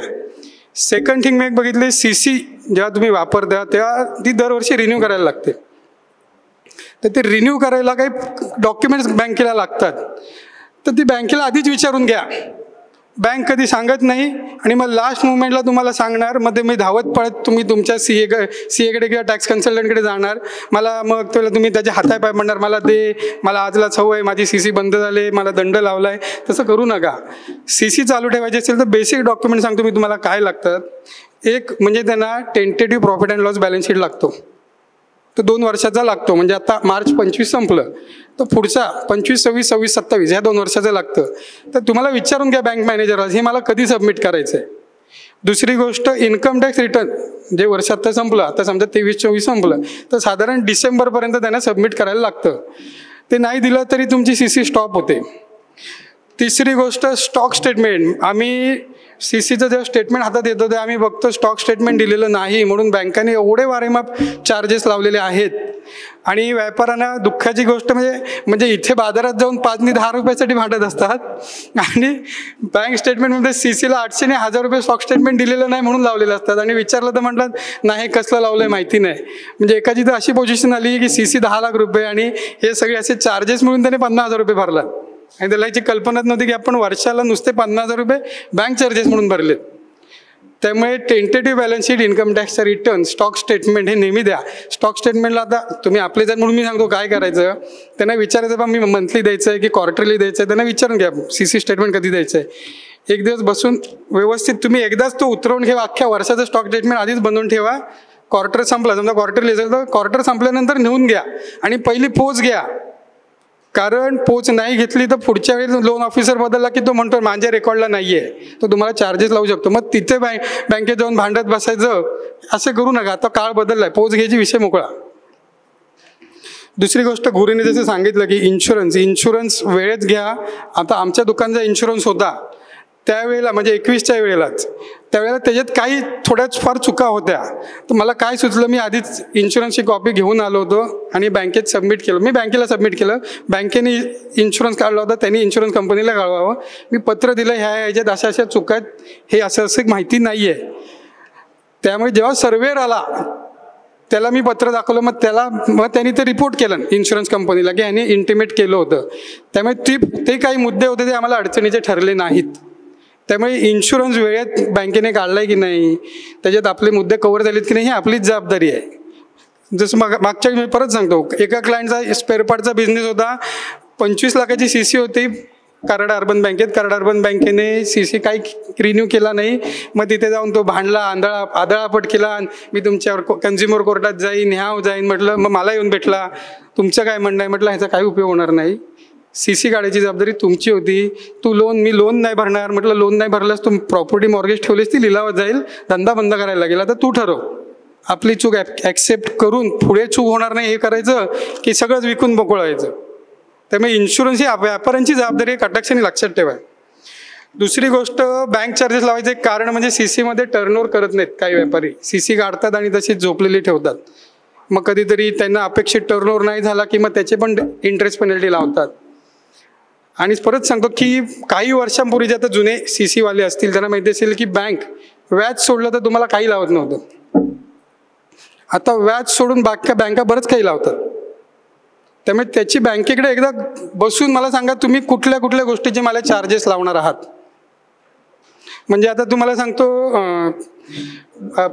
सेकंड थिंग मी एक बघितले, CC जेव्हा तुम्ही वापरता तेव्हा ती दरवर्षी रिन्यू करायला लागते. तर ते रिन्यू करायला काही डॉक्युमेंट्स बँकेला लागतात, तर ती बँकेला आधीच विचारून घ्या. बँक कधी सांगत नाही आणि मग लास्ट मुवमेंटला तुम्हाला सांगणार, मग ते मी धावत पळत तुम्ही तुमच्या CA कडे किंवा टॅक्स कन्सल्टंटकडे जाणार, मला मग त्याला तुम्ही त्याच्या हातापाय म्हणणार मला दे, मला आजला छव आहे, माझी CC बंद झाले, मला दंड लावला आहे. तसं करू नका. CC चालू ठेवायची असेल तर बेसिक डॉक्युमेंट सांगतो मी तुम्हाला काय लागतात. एक म्हणजे त्यांना tentative profit and loss balance sheet लागतो, तो 2 वर्षाचा लागतो. म्हणजे आता मार्च 25 संपलं तर पुढचा 25, 26, 27, 27 ह्या 2 वर्षाचं लागतं. तर तुम्हाला विचारून घ्या बँक मॅनेजरला हे मला कधी सबमिट करायचं आहे. दुसरी गोष्ट, इन्कम टॅक्स रिटर्न जे वर्ष आता संपलं, आता समजा 23-24 संपलं तर साधारण डिसेंबरपर्यंत त्यांना सबमिट करायला लागतं. ते नाही दिलं तरी तुमची CC स्टॉप होते. तिसरी गोष्ट स्टॉक स्टेटमेंट. आम्ही CCचं जेव्हा स्टेटमेंट हातात येतं ते आम्ही बघतो स्टॉक स्टेटमेंट दिलेलं नाही म्हणून बँकांनी एवढे वारेमाप चार्जेस लावलेले आहेत. आणि व्यापाऱ्यांना दुःखाची गोष्ट म्हणजे इथे बाजारात जाऊन 5 आणि 10 रुपयासाठी भांडत असतात आणि बँक स्टेटमेंटमध्ये CCला 800 आणि 1000 रुपये स्टॉक स्टेटमेंट दिलेलं नाही म्हणून लावलेलं असतात. आणि विचारलं तर म्हणतात नाही कसलं लावलंय माहिती नाही. म्हणजे एकाची तर अशी पोझिशन आली की CC 10 लाख रुपये आणि हे सगळे असे चार्जेस म्हणून त्याने 50,000 रुपये भरला आणि त्याला याची कल्पनाच नव्हती की आपण वर्षाला नुसते 50,000 रुपये बँक चार्जेस म्हणून भरलेत. त्यामुळे टेंटेटिव्ह बॅलन्स शीट, इन्कम टॅक्सचा रिटर्न, स्टॉक स्टेटमेंट हे नेहमी द्या. स्टॉक स्टेटमेंटला आता तुम्ही आपले जर म्हणून मी सांगतो काय करायचं, त्यांना विचारायचं बा मी मंथली द्यायचं आहे की क्वार्टरली द्यायचं आहे, त्यांना विचारून घ्या CC स्टेटमेंट कधी द्यायचं आहे. एक दिवस बसून व्यवस्थित तुम्ही एकदाच तो उतरवून घ्या. अख्ख्या वर्षाचं स्टॉक स्टेटमेंट आधीच बनवून ठेवा. क्वार्टर संपला, समजा क्वार्टरली असेल तर क्वार्टर संपल्यानंतर नेऊन घ्या आणि पहिली पोच घ्या. कारण पोच नाही घेतली तर पुढच्या वेळी लोन ऑफिसर बदलला की तो म्हणतो माझ्या रेकॉर्डला नाही आहे, तो तुम्हाला चार्जेस लावू शकतो. मग तिथे बँकेत जाऊन भांडत बसायचं असं करू नका. आता काळ बदललाय, पोच घ्यायची विषय मोकळा. दुसरी गोष्ट गुरुने जसं सांगितलं की इन्शुरन्स वेळेत घ्या. आता आमच्या दुकानचा इन्शुरन्स होता त्यावेळेला म्हणजे 21च्या वेळेलाच, त्यावेळेला त्याच्यात काही थोड्याच फार चुका होत्या. तर मला काय सुचलं, मी आधीच इन्शुरन्सची कॉपी घेऊन आलो होतो आणि बँकेत सबमिट केलं. मी बँकेला सबमिट केलं, बँकेने इन्शुरन्स काढला होता, त्यांनी इन्शुरन्स कंपनीला काढवावं. मी पत्र दिलं ह्याच्यात अशा अशा चुका आहेत, हे असं माहिती नाही आहे. त्यामुळे जेव्हा सर्वेअर आला त्याला मी पत्र दाखवलं, मग त्यांनी ते रिपोर्ट केलं इन्शुरन्स कंपनीला की ह्याने इंटिमेट केलं होतं. त्यामुळे ते काही मुद्दे होते ते आम्हाला अडचणीचे ठरले नाहीत. त्यामुळे इन्शुरन्स वेळेत बँकेने काढलाय की नाही, त्याच्यात आपले मुद्दे कव्हर झालेत की नाही, ही आपलीच जबाबदारी आहे. जसं मागच्या मी परत सांगतो, एका क्लायंटचा स्पेअर पार्टचा बिझनेस होता, 25 लाखाची CC होती कराड अर्बन बँकेत. कराड अर्बन बँकेने CC काही रिन्यू केला नाही. मग तिथे जाऊन तो भांडला, आदळापट केला, मी तुमच्यावर कन्झ्युमर कोर्टात जाईन म्हटलं. मग मला येऊन भेटला, तुमचं काय म्हणणं आहे म्हटलं, ह्याचा काही उपयोग होणार नाही. CC काढायची जबाबदारी तुमची होती. मी लोन नाही भरणार म्हटलं, लोन नाही भरलास तू प्रॉपर्टी मॉर्गेज ठेवलीस ती लिलावात जाईल, धंदा बंद करायला लागेल. आता तू ठरव, आपली चूक ॲक्सेप्ट करून पुढे चूक होणार नाही हे करायचं की सगळंच विकून मोकळायचं. त्यामुळे इन्शुरन्स ही व्यापाऱ्यांची जबाबदारी आहे, कटाक्षाने लक्षात ठेवा. दुसरी गोष्ट, बँक चार्जेस लावायचे कारण म्हणजे CCमध्ये टर्नओव्हर करत नाहीत काही व्यापारी. CC काढतात आणि तशी झोपलेली ठेवतात. मग कधीतरी त्यांना अपेक्षित टर्नओव्हर नाही झाला की मग त्याचे पण इंटरेस्ट पेनल्टी लावतात. आणि परत सांगतो की काही वर्षांपूर्वी जे आता जुने CC वाले असतील त्यांना माहिती असेल की बँक व्याज सोडलं तर तुम्हाला काही लावत नव्हतं. आता व्याज सोडून बँका बरंच काही लावतात. त्यामुळे त्याची बँकेकडे एकदा बसून मला सांगा तुम्ही कुठल्या कुठल्या गोष्टीचे मला चार्जेस लावणार आहात. म्हणजे आता तुम्हाला सांगतो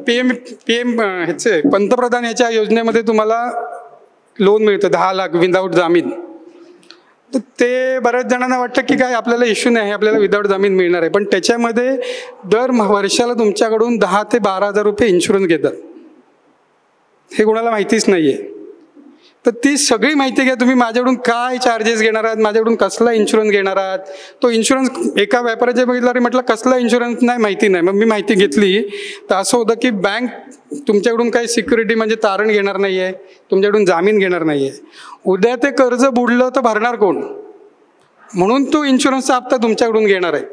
PM ह्याचे पंतप्रधान ह्याच्या योजनेमध्ये तुम्हाला लोन मिळतं 10 लाख विदाऊट जामीन. तर ते बऱ्याच जणांना वाटतं की काय आपल्याला इश्यू नाही, आपल्याला विदाऊट जामीन मिळणार आहे. पण त्याच्यामध्ये दर वर्षाला तुमच्याकडून 10 ते 12,000 रुपये इन्शुरन्स घेतात. हे कोणाला माहितीच नाही आहे. तर ती सगळी माहिती घ्या तुम्ही, माझ्याकडून काय चार्जेस घेणार आहात, माझ्याकडून कसला इन्शुरन्स घेणार आहात. तो इन्शुरन्स एका व्यापाऱ्याच्या बघितला म्हटलं कसला इन्शुरन्स नाही माहिती नाही. मग मी माहिती घेतली तर असं होतं की बँक तुमच्याकडून काही सिक्युरिटी म्हणजे तारण घेणार नाही आहे, तुमच्याकडून जामीन घेणार नाही आहे. उद्या ते कर्ज बुडलं तर भरणार कोण, म्हणून तो इन्शुरन्सचा हप्ता तुमच्याकडून घेणार आहे.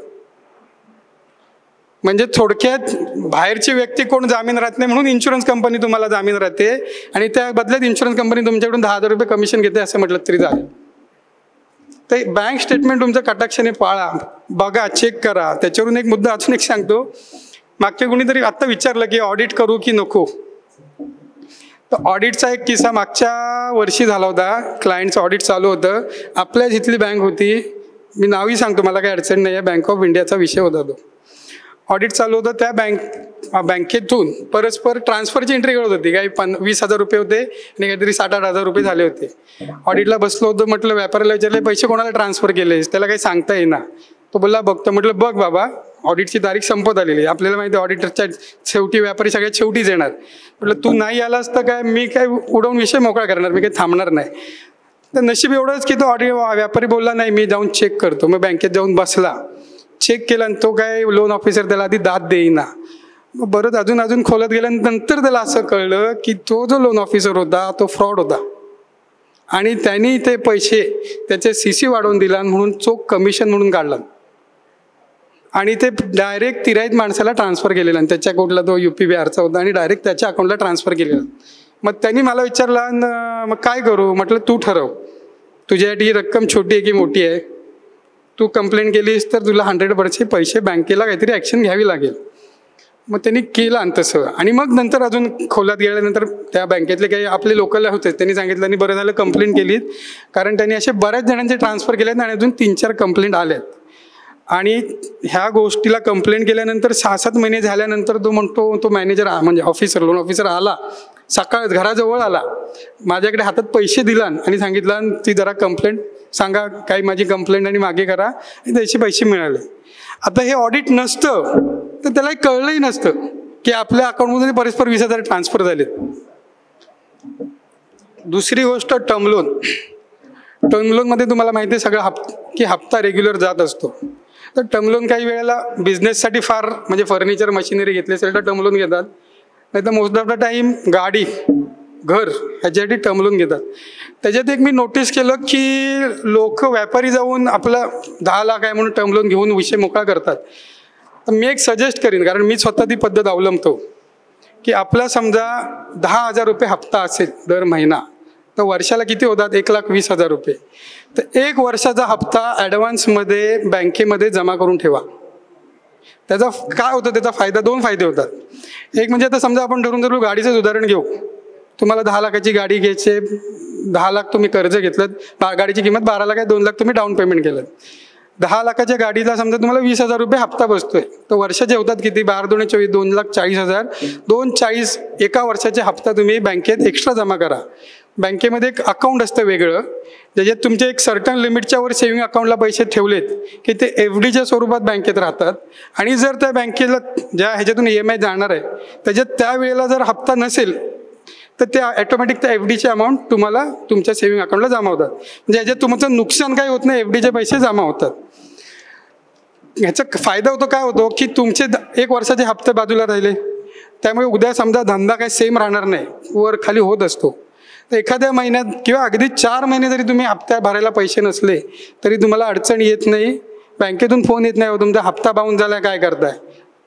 म्हणजे थोडक्यात बाहेरची व्यक्ती कोण जामीन राहत नाही म्हणून इन्शुरन्स कंपनी तुम्हाला जामीन राहते आणि त्या बदल्यात इन्शुरन्स कंपनी तुमच्याकडून 10,000 रुपये कमिशन घेते असं म्हटलं तरी झालं. तर बँक स्टेटमेंट तुमचं कटाक्षाने पाळा, बघा, चेक करा. त्याच्यावरून एक मुद्दा अजून एक सांगतो. मागच्या कोणीतरी आत्ता विचारलं की ऑडिट करू की नको. तर ऑडिटचा एक किस्सा मागच्या वर्षी झाला होता. क्लायंटचं ऑडिट चालू होतं, आपल्या जिथली बँक होती, मी नावही सांगतो मला काही अडचण नाही आहे, बँक ऑफ इंडियाचा विषय होता तो. ऑडिट चालू होतं, त्या बँकेतून परस्पर ट्रान्सफरची एंट्री करत होती. काही 20,000 रुपये होते आणि काहीतरी 7,000-8,000 रुपये झाले होते. ऑडिटला बसलो होतो, म्हटलं व्यापाऱ्याला विचारले पैसे कोणाला ट्रान्सफर केलेस, त्याला काही सांगता येईना. तो बोलला बघतो. म्हटलं बघ बाबा, ऑडिटची तारीख संपत आलेली, आपल्याला माहिती आहे ऑडिटरच्या शेवटी व्यापारी सगळ्यात शेवटीच येणार. म्हटलं तू नाही आलास तर काय मी काय उडवून विषय मोकळा करणार, मी काही थांबणार नाही. तर नशीब एवढंच की तो व्यापारी बोलला नाही मी जाऊन चेक करतो. मग बँकेत जाऊन बसला, चेक केला आणि तो काय लोन ऑफिसर त्याला आधी दाद देईना. मग बरंच अजून खोलत गेल्यानंतर त्याला असं कळलं की तो जो लोन ऑफिसर होता तो फ्रॉड होता. आणि त्यांनी ते पैसे त्याचे CC वाढवून दिला म्हणून चोख कमिशन म्हणून काढला आणि ते डायरेक्ट तिराईत माणसाला ट्रान्सफर केलेलं आणि त्याच्या अकाउंटला तो UP बिहारचा होता आणि डायरेक्ट त्याच्या अकाउंटला ट्रान्सफर केलेला. मग त्यांनी मला विचारलं मग काय करू. म्हटलं तू ठरव, तुझ्यासाठी ही रक्कम छोटी आहे की मोठी आहे. तू कंप्लेंट केलीस तर तुला 100% पैसे बँकेला काहीतरी ॲक्शन घ्यावी लागेल. मग त्यांनी केलं आणि तसं. आणि मग नंतर अजून खोलात गेल्यानंतर त्या बँकेतले काही आपले लोकल होते त्यांनी सांगितलं आणि बरं झालं कंप्लेंट केलीत, कारण त्यांनी असे बऱ्याच जणांचे ट्रान्सफर केलेत आणि अजून 3-4 कंप्लेंट आल्यात. आणि ह्या गोष्टीला कंप्लेंट केल्यानंतर 6-7 महिने झाल्यानंतर तो म्हणतो, तो मॅनेजर म्हणजे ऑफिसर, लोन ऑफिसर आला, सकाळ घराजवळ आला, माझ्याकडे हातात पैसे दिला आणि सांगितलं ती जरा कंप्लेंट सांगा, काही माझी कंप्लेंट आणि मागे करा, आणि त्याचे पैसे मिळाले. आता हे ऑडिट नसतं तर त्याला कळलंही नसतं की आपल्या अकाउंटमधून परस्पर 20,000 ट्रान्सफर झालेत. दुसरी गोष्ट टर्म लोन. टर्म लोनमध्ये तुम्हाला माहिती आहे सगळं की हप्ता रेग्युलर जात असतो. तर टर्म लोन काही वेळेला बिझनेससाठी फार म्हणजे फर्निचर मशिनरी घेतली असेल तर टर्म लोन घेतात, नाही तर मोस्ट ऑफ द टाईम गाडी घर ह्याच्यासाठी टर्म लोन घेतात. त्याच्यात एक मी नोटीस केलं की लोक व्यापारी जाऊन आपलं 10 लाख आहे म्हणून टर्म लोन घेऊन विषय मोकळा करतात. तर मी एक सजेस्ट करीन, कारण मी स्वतः ती पद्धत अवलंबतो, की आपला समजा 10,000 रुपये हप्ता असेल दर महिना, तर वर्षाला किती होतात 1,20,000 रुपये. तर 1 वर्षाचा हप्ता ॲडव्हान्समध्ये बँकेमध्ये जमा करून ठेवा. त्याचा काय होतं, त्याचा फायदा 2 फायदे होतात. एक म्हणजे आता समजा आपण धरून गाडीचंच उदाहरण घेऊ, तुम्हाला 10 लाखाची गाडी घ्यायची, 10 लाख तुम्ही कर्ज घेतलं, गाडीची किंमत 12 लाख आहे, 2 लाख तुम्ही डाऊन पेमेंट केलं. 10 लाखाच्या गाडीला समजा तुम्हाला 20,000 रुपये हप्ता बसतोय, तर वर्षाचे होतात किती, 12×2=24, 2,40,000. 2,40,000 एका वर्षाचे हप्ता तुम्ही बँकेत एक्स्ट्रा जमा करा. बँकेमध्ये एक अकाउंट असतं वेगळं, ज्याच्यात तुमचे एक सर्टन लिमिटच्या वर सेव्हिंग अकाउंटला पैसे ठेवलेत की ते FDच्या स्वरूपात बँकेत राहतात. आणि जर त्या बँकेला ज्या ह्याच्यातून EMI जाणार आहे त्याच्यात त्यावेळेला जर हप्ता नसेल तर ते ऑटोमॅटिक त्या FDचे अमाऊंट तुम्हाला तुमच्या सेव्हिंग अकाउंटला जमा होतात. म्हणजे ह्याच्यात तुमचं नुकसान काही होत नाही, FDचे पैसे जमा होतात. ह्याचा फायदा होतो काय होतो की तुमचे 1 वर्षाचे हप्ते बाजूला राहिले, त्यामुळे उद्या समजा धंदा काही सेम राहणार नाही, वर खाली होत असतो. तर एखाद्या महिन्यात किंवा अगदी 4 महिने जरी तुम्ही हप्त्या भरायला पैसे नसले तरी तुम्हाला अडचण येत नाही, बँकेतून फोन येत नाही, तुमचा हप्ता बाउन झाला काय करताय.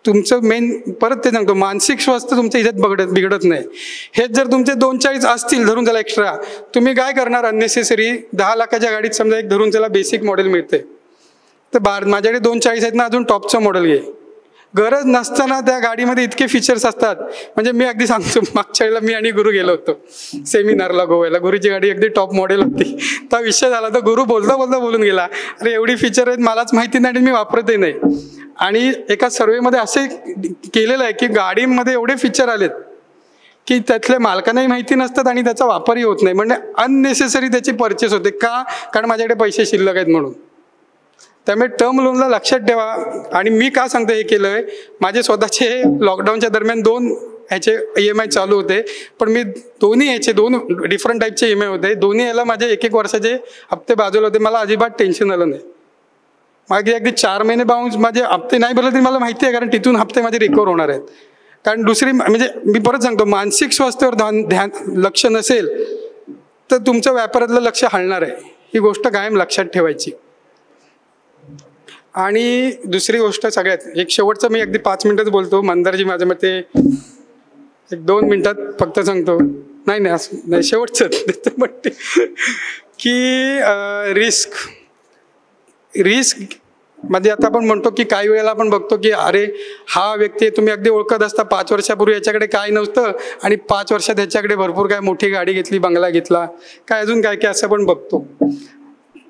तुमचं मेन परत ते सांगतो, मानसिक स्वास्थ्य तुमच्या इज्जत बिघडत नाही. हेच जर तुमचे 2,40,000 असतील धरून त्याला एक्स्ट्रा, तुम्ही काय करणार अननेसेसरी. 10 लाखाच्या गाडीत समजा एक धरून त्याला बेसिक मॉडेल मिळते, तर माझ्याकडे 2,40,000 आहेत ना, अजून टॉपचं मॉडेल घे. गरज नसताना त्या गाडीमध्ये इतके फीचर्स असतात. म्हणजे मी अगदी सांगतो, मागच्या वेळेला मी आणि गुरु गेलो होतो सेमिनारला गोव्याला, गुरुची गाडी अगदी टॉप मॉडेल होती. त्या विषय झाला तर गुरु बोलता बोलून गेला, अरे एवढी फीचर आहेत मलाच माहिती नाही आणि मी वापरतही नाही. आणि एका सर्वेमध्ये असे केलेलं आहे की गाडीमध्ये एवढे फीचर आलेत की त्यातल्या मालकांनाही माहिती नसतात आणि त्याचा वापरही होत नाही. म्हणजे अननेसेसरी त्याची परचेस होते. का? कारण माझ्याकडे पैसे शिल्लक आहेत म्हणून. त्यामुळे टर्म लोनला लक्षात ठेवा. आणि मी का सांगतो हे केलं आहे, माझे स्वतःचे लॉकडाऊनच्या दरम्यान 2 ह्याचे EMI चालू होते, पण मी दोन्ही ह्याचे 2 डिफरंट टाईपचे EMI होते, दोन्ही याला माझे 1-1 वर्षाचे हप्ते बाजूला होते. मला अजिबात टेन्शन आलं नाही. मागे अगदी 4 महिने बाउन्स माझे हप्ते नाही भरले तरी मला माहिती आहे, कारण तिथून हप्ते माझे रिकवर होणार आहेत. कारण दुसरी म्हणजे मी परत सांगतो, मानसिक स्वास्थ्यावर लक्ष नसेल तर तुमच्या व्यापारातलं लक्ष हलणार आहे. ही गोष्ट कायम लक्षात ठेवायची. आणि दुसरी गोष्ट सगळ्यात एक शेवटचं मी अगदी 5 मिनिटच बोलतो. मंदारजी माझ्या मते 1-2 मिनिटात फक्त सांगतो. नाही शेवटचं म्हणते की रिस्क म्हणजे आता आपण म्हणतो की काही वेळेला आपण बघतो की अरे हा व्यक्ती तुम्ही अगदी ओळखत असता, 5 वर्षापूर्वी याच्याकडे काय नव्हतं आणि 5 वर्षात याच्याकडे भरपूर काय मोठी गाडी घेतली, बंगला घेतला, काय अजून काय काय असं पण बघतो.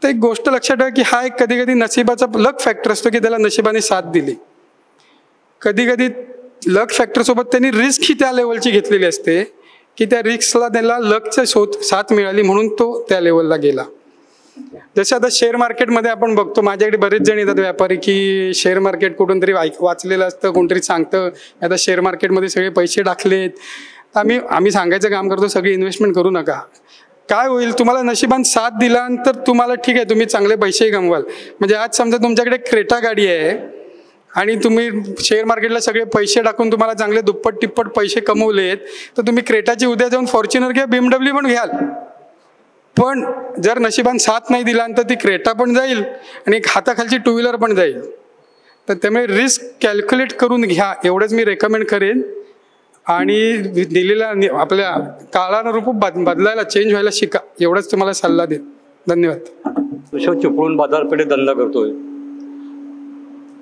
तर एक गोष्ट लक्षात ठेवा की हा एक कधी कधी नशिबाचा लक फॅक्टर असतो की त्याला नशिबाने साथ दिली. कधी कधी लक फॅक्टरसोबत त्यांनी रिस्क ही त्या लेवलची घेतलेली असते की त्या रिस्कला त्याला लकचं साथ मिळाली म्हणून तो त्या लेवलला गेला. जसं आता शेअर मार्केटमध्ये आपण बघतो, माझ्याकडे बरेच जण येतात व्यापारी की शेअर मार्केट कुठून तरी वाचलेलं असतं, कोणतरी सांगतं आता शेअर मार्केटमध्ये सगळे पैसे टाकलेत. आम्ही सांगायचं काम करतो, सगळी इन्व्हेस्टमेंट करू नका. काय होईल, तुम्हाला नशिबान साथ दिला तर तुम्हाला ठीक आहे, तुम्ही चांगले पैसेही कमवाल. म्हणजे आज समजा तुमच्याकडे क्रेटा गाडी आहे आणि तुम्ही शेअर मार्केटला सगळे पैसे टाकून तुम्हाला चांगले दुप्पट टिप्पट पैसे कमवलेत, तर तुम्ही क्रेटाची उद्या जाऊन फॉर्च्युनर किंवा BMW पण घ्याल. पण जर नशिबान साथ नाही दिला तर ती क्रेटा पण जाईल आणि एक हाताखालची टू व्हीलर पण जाईल. तर त्यामुळे रिस्क कॅल्क्युलेट करून घ्या एवढंच मी रेकमेंड करेन. आणि दिलेल्या आपल्या काळानुरूप बदलायला चेंज व्हायला शिका एवढंच तुम्हाला सल्ला देईन. धन्यवाद. चिपळूण बाजारपेठेत धंदा करतोय.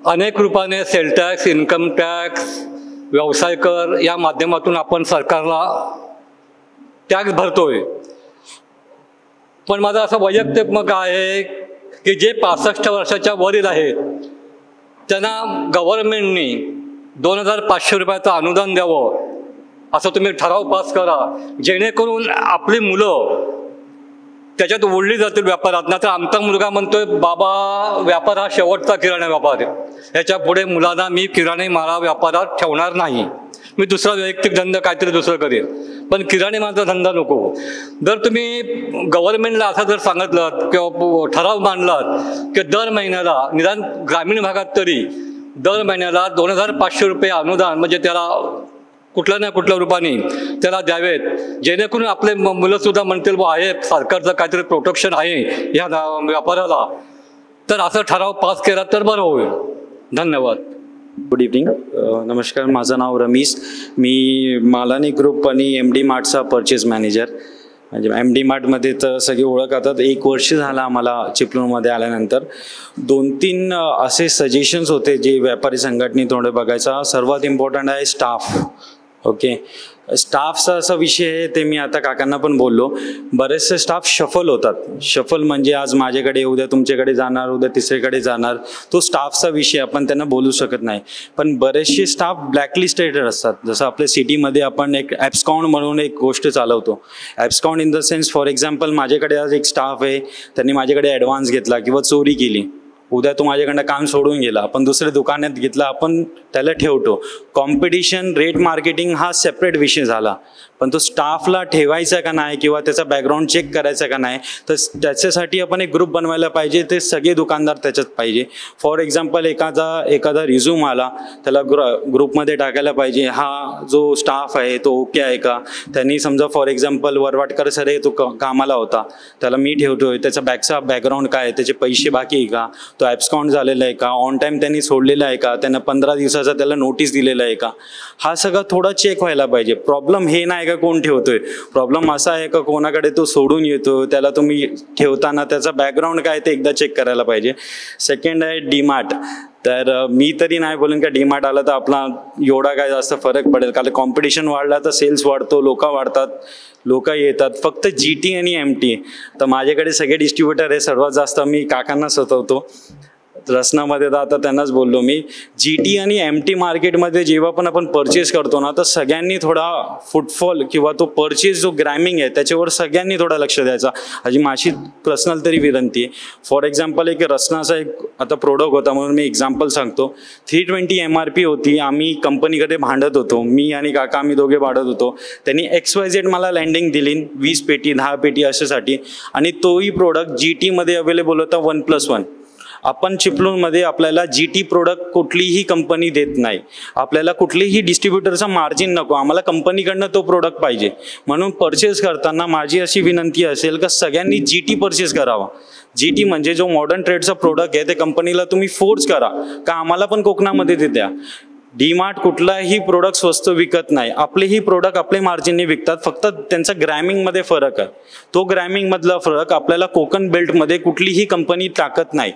अनेक रूपाने सेल टॅक्स, इन्कम टॅक्स, व्यवसाय कर या माध्यमातून आपण सरकारला टॅक्स भरतोय. पण माझं असं वैयक्तिक मत आहे की जे 65 वर्षाच्या वरील आहेत त्यांना गव्हर्नमेंटनी 2500 रुपयाचं अनुदान द्यावं असं तुम्ही ठराव पास करा, जेणेकरून आपली मुलं त्याच्यात ओढली जातील व्यापारात. नाही तर आमचा मुलगा म्हणतोय बाबा व्यापार हा शेवटचा किराणा व्यापार आहे, ह्याच्या पुढे मुलांना मी किराणे माला व्यापारात ठेवणार नाही, मी दुसरा वैयक्तिक धंदा काहीतरी दुसरं करेन, पण किराणे मालाचा धंदा नको. जर तुम्ही गव्हर्नमेंटला असं जर सांगितलं किंवा ठराव मांडलात की दर महिन्याला निदान ग्रामीण भागात तरी दर महिन्याला 2500 रुपये अनुदान म्हणजे त्याला कुठल्या ना कुठल्या रूपाने त्याला द्यावेत, जेणेकरून आपले मुलं सुद्धा म्हणतील बा आहे सरकारचं काहीतरी प्रोटेक्शन आहे या व्यापाराला, तर असं ठराव पास केला तर बरं होईल. धन्यवाद. Good evening. नमस्कार, माझं नाव रमेश. मी मालानी ग्रुप आणि MD मार्टचा परचेस मॅनेजर. म्हणजे MD मार्टमध्ये तर सगळी ओळख आता 1 वर्ष झाला आम्हाला चिपळूणमध्ये आल्यानंतर. 2-3 असे सजेशन्स होते जे व्यापारी संघटने थोडे बघायचा. सर्वात इम्पॉर्टंट आहे स्टाफ. ओके, स्टाफचा असा विषय आहे ते मी आता काकांना पण बोललो. बरेचसे स्टाफ शफल होतात. शफल म्हणजे आज माझ्याकडे उद्या तुमच्याकडे जाणार, उद्या तिसरीकडे जाणार. तो स्टाफचा विषय आपण त्यांना बोलू शकत नाही. पण बरेचसे स्टाफ ब्लॅकलिस्टेड असतात. जसं आपल्या सिटीमध्ये आपण एक ॲब्स्कॉन्ड म्हणून एक गोष्ट चालवतो. Abscond in the sense, for example माझ्याकडे आज एक स्टाफ आहे, त्यांनी माझ्याकडे ॲडव्हान्स घेतला किंवा चोरी केली, उद्या तो माझ्याकडनं काम सोडून गेला, आपण दुसऱ्या दुकानात घेतला, आपण त्याला ठेवतो. कॉम्पिटिशन, रेट मार्केटिंग हा सेपरेट विषय झाला. पण तो स्टाफला ठेवायचा का नाही किंवा त्याचा बॅकग्राऊंड चेक करायचा का नाही, तर त्याच्यासाठी आपण एक ग्रुप बनवायला पाहिजे. ते सगळे दुकानदार त्याच्यात पाहिजे. फॉर एक्झाम्पल एखादा रिझ्यूम आला, त्याला ग्रुपमध्ये टाकायला पाहिजे. हा जो स्टाफ आहे तो ओके आहे का. त्यांनी समजा फॉर एक्झाम्पल वरवाटकर सर आहे, तो कामाला होता, त्याला मी ठेवतोय, त्याचा बॅकग्राऊंड काय आहे, त्याचे पैसे बाकी आहे का, तो ॲब्स्कॉन्ड झालेला आहे का, ऑन टाईम त्यांनी सोडलेला आहे का, त्यांना 15 दिवसाचा त्याला नोटीस दिलेला आहे का, हा सगळं थोडा चेक व्हायला पाहिजे. प्रॉब्लेम हे नाही का कोण ठेवतोय, प्रॉब्लेम असा आहे का कोणाकडे तो सोडून येतो, त्याला तुम्ही ठेवताना त्याचा बॅकग्राऊंड काय ते एकदा चेक करायला पाहिजे. सेकंड आहे डीमार्ट. तर मी तरी नाही बोलेन का डीमार्ट आला तर आपला एवढा काय जास्त फरक पडेल, कारण कॉम्पिटिशन वाढला तर सेल्स वाढतो, लोक वाढतात, लोक येतात. फक्त GT आणि MT. तर माझ्याकडे सगळे डिस्ट्रीब्युटर आहे. सर्वात जास्त मी काकांना सतवतो रसनामध्ये, तर आता त्यांनाच बोललो मी. GT आणि MT मार्केटमध्ये जेव्हा पण आपण परचेस करतो ना, तर सगळ्यांनी थोडा फुटफॉल किंवा तो परचेस जो ग्रॅमिंग आहे त्याच्यावर सगळ्यांनी थोडा लक्ष द्यायचा, अशी माझी पर्सनल तरी विनंती आहे. फॉर एक्झाम्पल एक रसनाचा एक आता प्रोडक्ट होता म्हणून मी एक्झाम्पल सांगतो. 320 MRP होती. आम्ही कंपनीकडे भांडत होतो, मी आणि काका आम्ही दोघे भांडत होतो. त्यांनी XYZ मला लँडिंग दिली 20 पेटी 10 पेटी अशासाठी, आणि तोही प्रोडक्ट GTमध्ये अवेलेबल होता 1+1. आपण चिपळूणमध्ये आपल्याला GT प्रोडक्ट कुठलीही कंपनी देत नाही. आपल्याला कुठलीही डिस्ट्रीब्युटरचा मार्जिन नको, आम्हाला कंपनीकडनं तो प्रोडक्ट पाहिजे. म्हणून परचेस करताना माझी अशी विनंती असेल का सगळ्यांनी GT परचेस करावा. GT म्हणजे जो मॉडर्न ट्रेडचा प्रोडक्ट आहे ते कंपनीला तुम्ही फोर्स करा का आम्हाला पण कोकणामध्ये ते द्या. डीमार्ट कुठलाही प्रोडक्ट स्वस्त विकत नाही. आपलेही प्रोडक्ट आपले मार्जिनने विकतात, फक्त त्यांचा ग्रॅमिंगमध्ये फरक आहे. तो ग्रॅमिंगमधला फरक आपल्याला कोकण बेल्टमध्ये कुठलीही कंपनी टाकत नाही,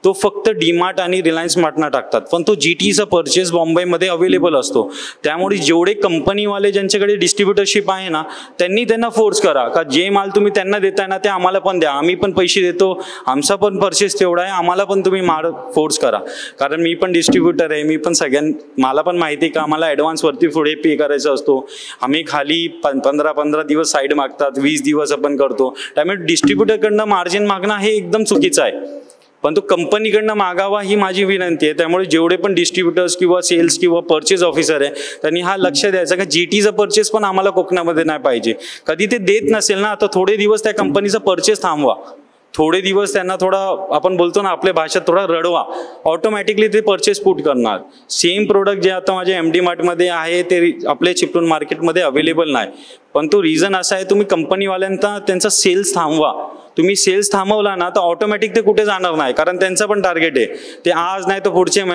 तो फक्त डीमार्ट आणि रिलायन्स मार्टना टाकतात. पण तो GTचा परचेस बॉम्बेमध्ये अवेलेबल असतो. त्यामुळे जेवढे कंपनीवाले ज्यांच्याकडे डिस्ट्रीब्युटरशिप आहे ना, त्यांना फोर्स करा का जे माल तुम्ही त्यांना देताय ना ते आम्हाला पण द्या, आम्ही पण पैसे देतो, आमचा पण परचेस तेवढा आहे, आम्हाला पण तुम्ही फोर्स करा. कारण मी पण डिस्ट्रीब्युटर आहे, मी पण मला पण माहिती आहे का आम्हाला ॲडव्हान्सवरती पुढे पे करायचा असतो. आम्ही खाली 15 दिवस साईड मागतात, 20 दिवस आपण करतो. त्यामुळे डिस्ट्रीब्युटरकडनं मार्जिन मागणं हे एकदम चुकीचं आहे. पण तो कंपनीकडनं मागावा ही माझी विनंती आहे. त्यामुळे जेवढे पण डिस्ट्रीब्युटर्स किंवा सेल्स किंवा परचेस ऑफिसर आहे त्यांनी हा लक्ष द्यायचा का GTचा परचेस पण आम्हाला कोकणामध्ये नाही पाहिजे. कधी ते देत नसेल ना, आता थोडे दिवस त्या कंपनीचा परचेस थांबवा. थोडे दिवस त्यांना थोडा आपण बोलतो ना आपल्या भाषेत थोडा रडवा, ऑटोमॅटिकली ते परचेस पुट करणार. सेम प्रोडक्ट जे आता माझ्या MD मार्टमध्ये आहे ते आपल्या चिपळूण मार्केटमध्ये अवेलेबल नाही. पण तो रिझन असा आहे, तुम्ही कंपनीवाल्यांना त्यांचा सेल्स थांबवा. तुम्ही सेल्स थांबवला ना तर ऑटोमॅटिक ते कुठे जाणार नाही, कारण त्यांचं पण टार्गेट आहे ते आज नाही तर पुढच्या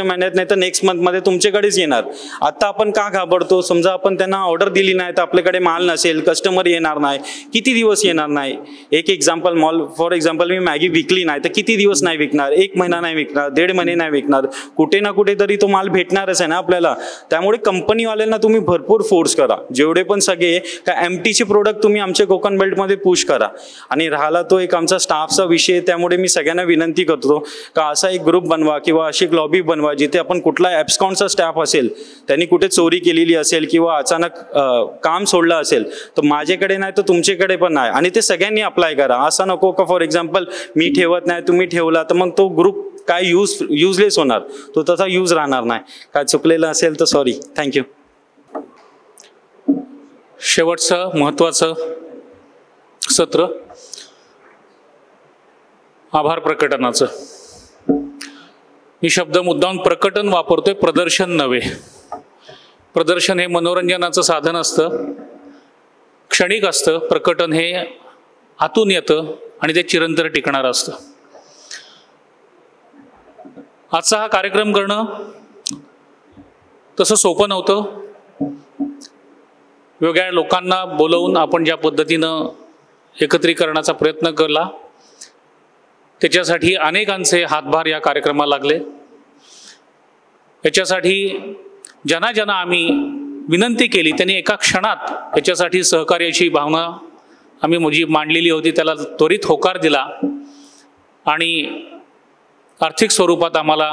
महिन्यात नाही तर नेक्स्ट मंथमध्ये तुमच्याकडेच येणार. आता आपण का घाबरतो, समजा आपण त्यांना ऑर्डर दिली नाही तर आपल्याकडे माल नसेल, कस्टमर येणार नाही, किती दिवस येणार नाही. एक एक्झाम्पल फॉर एक्झाम्पल मी मॅगी विकली नाही तर किती दिवस नाही विकणार, 1 महिना नाही विकणार, 1.5 महिने नाही विकणार, कुठे ना कुठे तरी तो माल भेटणारच आहे ना आपल्याला. त्यामुळे कंपनीवाल्यांना तुम्ही भरपूर फोर्स करा, जेवढे पण सगळे का MTचे प्रोडक्ट तुम्ही आमच्या कोकण बेल्टमध्ये पुश करा. आणि राहिला तो एक आमचा स्टाफचा विषय, त्यामुळे मी सगळ्यांना विनंती करतो का असा एक ग्रुप बनवा किंवा अशी एक लॉबी बनवा जिथे आपण कुठला ॲब्स्कॉनचा स्टाफ असेल, त्यांनी कुठे चोरी केलेली असेल किंवा अचानक काम सोडलं असेल तर माझ्याकडे नाही तर तुमच्याकडे पण नाही, आणि ते सगळ्यांनी अप्लाय करा. असं नको का फॉर एक्झाम्पल मी ठेवत नाही तुम्ही ठेवला तर मग तो ग्रुप काय युजलेस होणार, तो तसा यूज राहणार नाही. काय चुकलेलं असेल तर सॉरी. थँक्यू. शेवटचं महत्त्वाचं सत्र आभार प्रकटनाचं. मी शब्द मुद्दाम प्रकटन वापरतोय, प्रदर्शन नव्हे. प्रदर्शन हे मनोरंजनाचं साधन असतं, क्षणिक असतं. प्रकटन हे आतून येतं आणि ते चिरंतन टिकणारं असतं. आजचा हा कार्यक्रम करणं तसं सोपं नव्हतं. वेगळ्या लोकांना बोलवून आपण ज्या पद्धतीनं एकत्रीकरणाचा प्रयत्न केला त्याच्यासाठी अनेकांचे हातभार या कार्यक्रमाला लागले. याच्यासाठी ज्यांना आम्ही विनंती केली त्यांनी एका क्षणात याच्यासाठी सहकार्याची भावना आम्ही जी मांडलेली होती त्याला त्वरित होकार दिला आणि आर्थिक स्वरूपात आम्हाला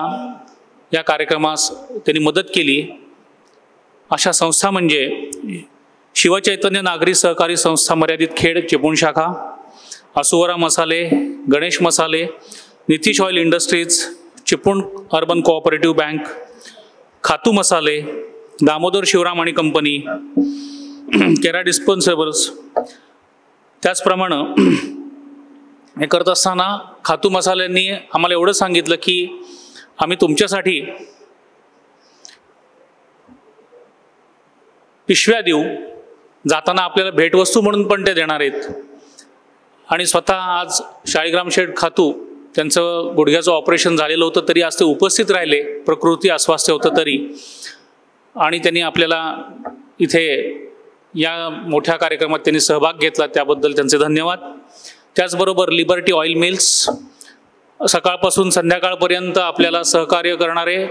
या कार्यक्रमास त्यांनी मदत केली. अशा संस्था म्हणजे शिवचैतन्य नागरी सहकारी संस्था मर्यादित खेड चिपळूण शाखा, असुवरा मसाले, गणेश मसाले, Nitish oil industries, Chiplun urban cooperative bank, खातू मसाले, दामोदर शिवराम आणि कंपनी, केरा डिस्पोन्सेबल्स. त्याचप्रमाणे हे करत असताना खातू मसाल्यांनी आम्हाला एवढं सांगितलं की आम्ही तुमच्यासाठी पिशव्या देऊ, जाताना आपल्याला भेटवस्तू म्हणून पण ते देणार आहेत. आणि स्वतः आज शाळीग्राम शेठ खातू त्यांचं गुडघ्याचं ऑपरेशन झालेलं होतं तरी आज ते उपस्थित राहिले, प्रकृती अस्वास्थ्य होतं तरी, आणि त्यांनी आपल्याला इथे या मोठ्या कार्यक्रमात त्यांनी सहभाग घेतला, त्याबद्दल त्यांचे धन्यवाद. त्याचबरोबर लिबर्टी ऑइल मिल्स सकाळपासून संध्याकाळपर्यंत आपल्याला सहकार्य करणारे,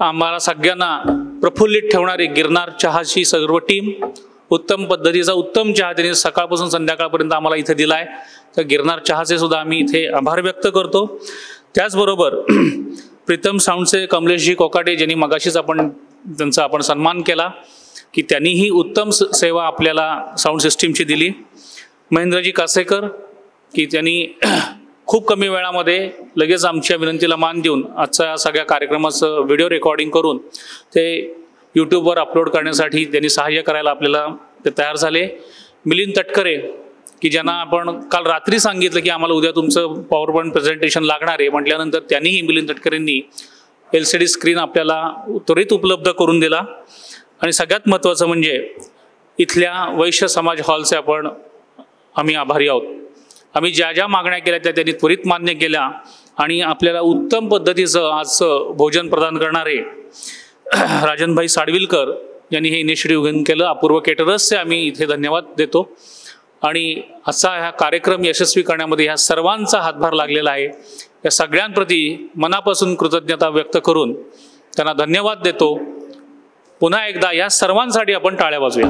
आम्हाला सगळ्यांना प्रफुल्लित ठेवणारे गिरनार चहाची सर्व टीम, उत्तम पद्धतीचा उत्तम चहा त्यांनी सकाळपासून संध्याकाळपर्यंत आम्हाला इथे दिला आहे. तर गिरनार चहाचे सुद्धा आम्ही इथे आभार व्यक्त करतो. त्याचबरोबर प्रीतम साऊंडचे कमलेशजी कोकाटे ज्यांनी मगाशीच त्यांचा सन्मान केला की त्यांनीही उत्तम सेवा आपल्याला साऊंड सिस्टीमची दिली. महेंद्रजी कासेकर की त्यांनी खूप कमी वेळामध्ये लगेच आमच्या विनंतीला मान देऊन आजच्या सगळ्या कार्यक्रमाचं व्हिडिओ रेकॉर्डिंग करून ते यूट्यूबवर अपलोड करण्यासाठी त्यांनी सहाय्य करायला आपल्याला ते तयार झाले. मिलिंद तटकरे की ज्यांना आपण काल रात्री सांगितलं की आम्हाला उद्या तुमचं पॉवर पॉईंट प्रेझेंटेशन लागणार आहे म्हटल्यानंतर त्यांनीही मिलिंद तटकरेंनी LCD स्क्रीन आपल्याला त्वरित उपलब्ध करून दिला. आणि सगळ्यात महत्त्वाचं म्हणजे इथल्या वैश्य समाज हॉलचे आम्ही आभारी आहोत. आम्ही ज्या ज्या मागण्या केल्या त्या त्यांनी त्वरित मान्य केल्या आणि आपल्याला उत्तम पद्धतीचं आजचं भोजन प्रदान करणारे राजनभाई साडविलकर यांनी हे इनिशिएटिव्ह घेऊन केलं. अपूर्व केटरर्सचे आम्ही इथे धन्यवाद देतो. आणि असा हा कार्यक्रम यशस्वी करण्यामध्ये ह्या सर्वांचा हातभार लागलेला आहे. या सगळ्यांप्रती मनापासून कृतज्ञता व्यक्त करून त्यांना धन्यवाद देतो. पुन्हा एकदा या सर्वांसाठी आपण टाळ्या वाजूया.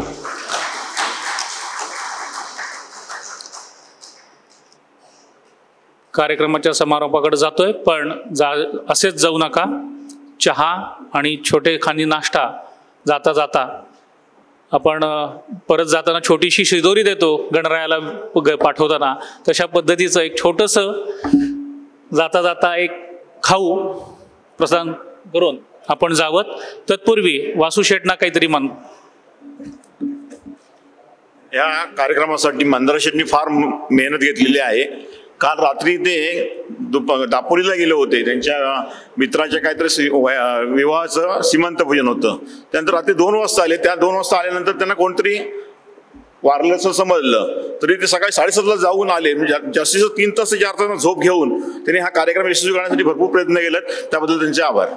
कार्यक्रमाच्या समारोपाकडे जातोय, पण असेच जाऊ नका. चहा आणि छोटे खानी नाश्ता जाता जाता आपण परत जाताना छोटीशी शिदोरी देतो गणरायाला पाठवताना, तशा पद्धतीचं एक छोटंसं जाता जाता एक खाऊ प्रसाद करून आपण जावत. तत्पूर्वी वासू शेटना काहीतरी म्हण. या कार्यक्रमासाठी मंदारा शेटनी फार मेहनत घेतलेली आहे. काल रात्री ते दापोलीला गेले होते. त्यांच्या मित्राच्या काहीतरी विवाहाचं सीमंतपूजन होतं. त्यानंतर रात्री 2 वाजता आले. त्या 2 वाजता आल्यानंतर त्यांना कोणतरी वारलं असं समजलं. तरी ते सकाळी 7:30ला जाऊन आले. म्हणजे जास्तीत जास्त 3 तास 4 तास झोप घेऊन त्यांनी हा कार्यक्रम यशस्वी करण्यासाठी भरपूर प्रयत्न केलेत. त्याबद्दल त्यांचे आभार.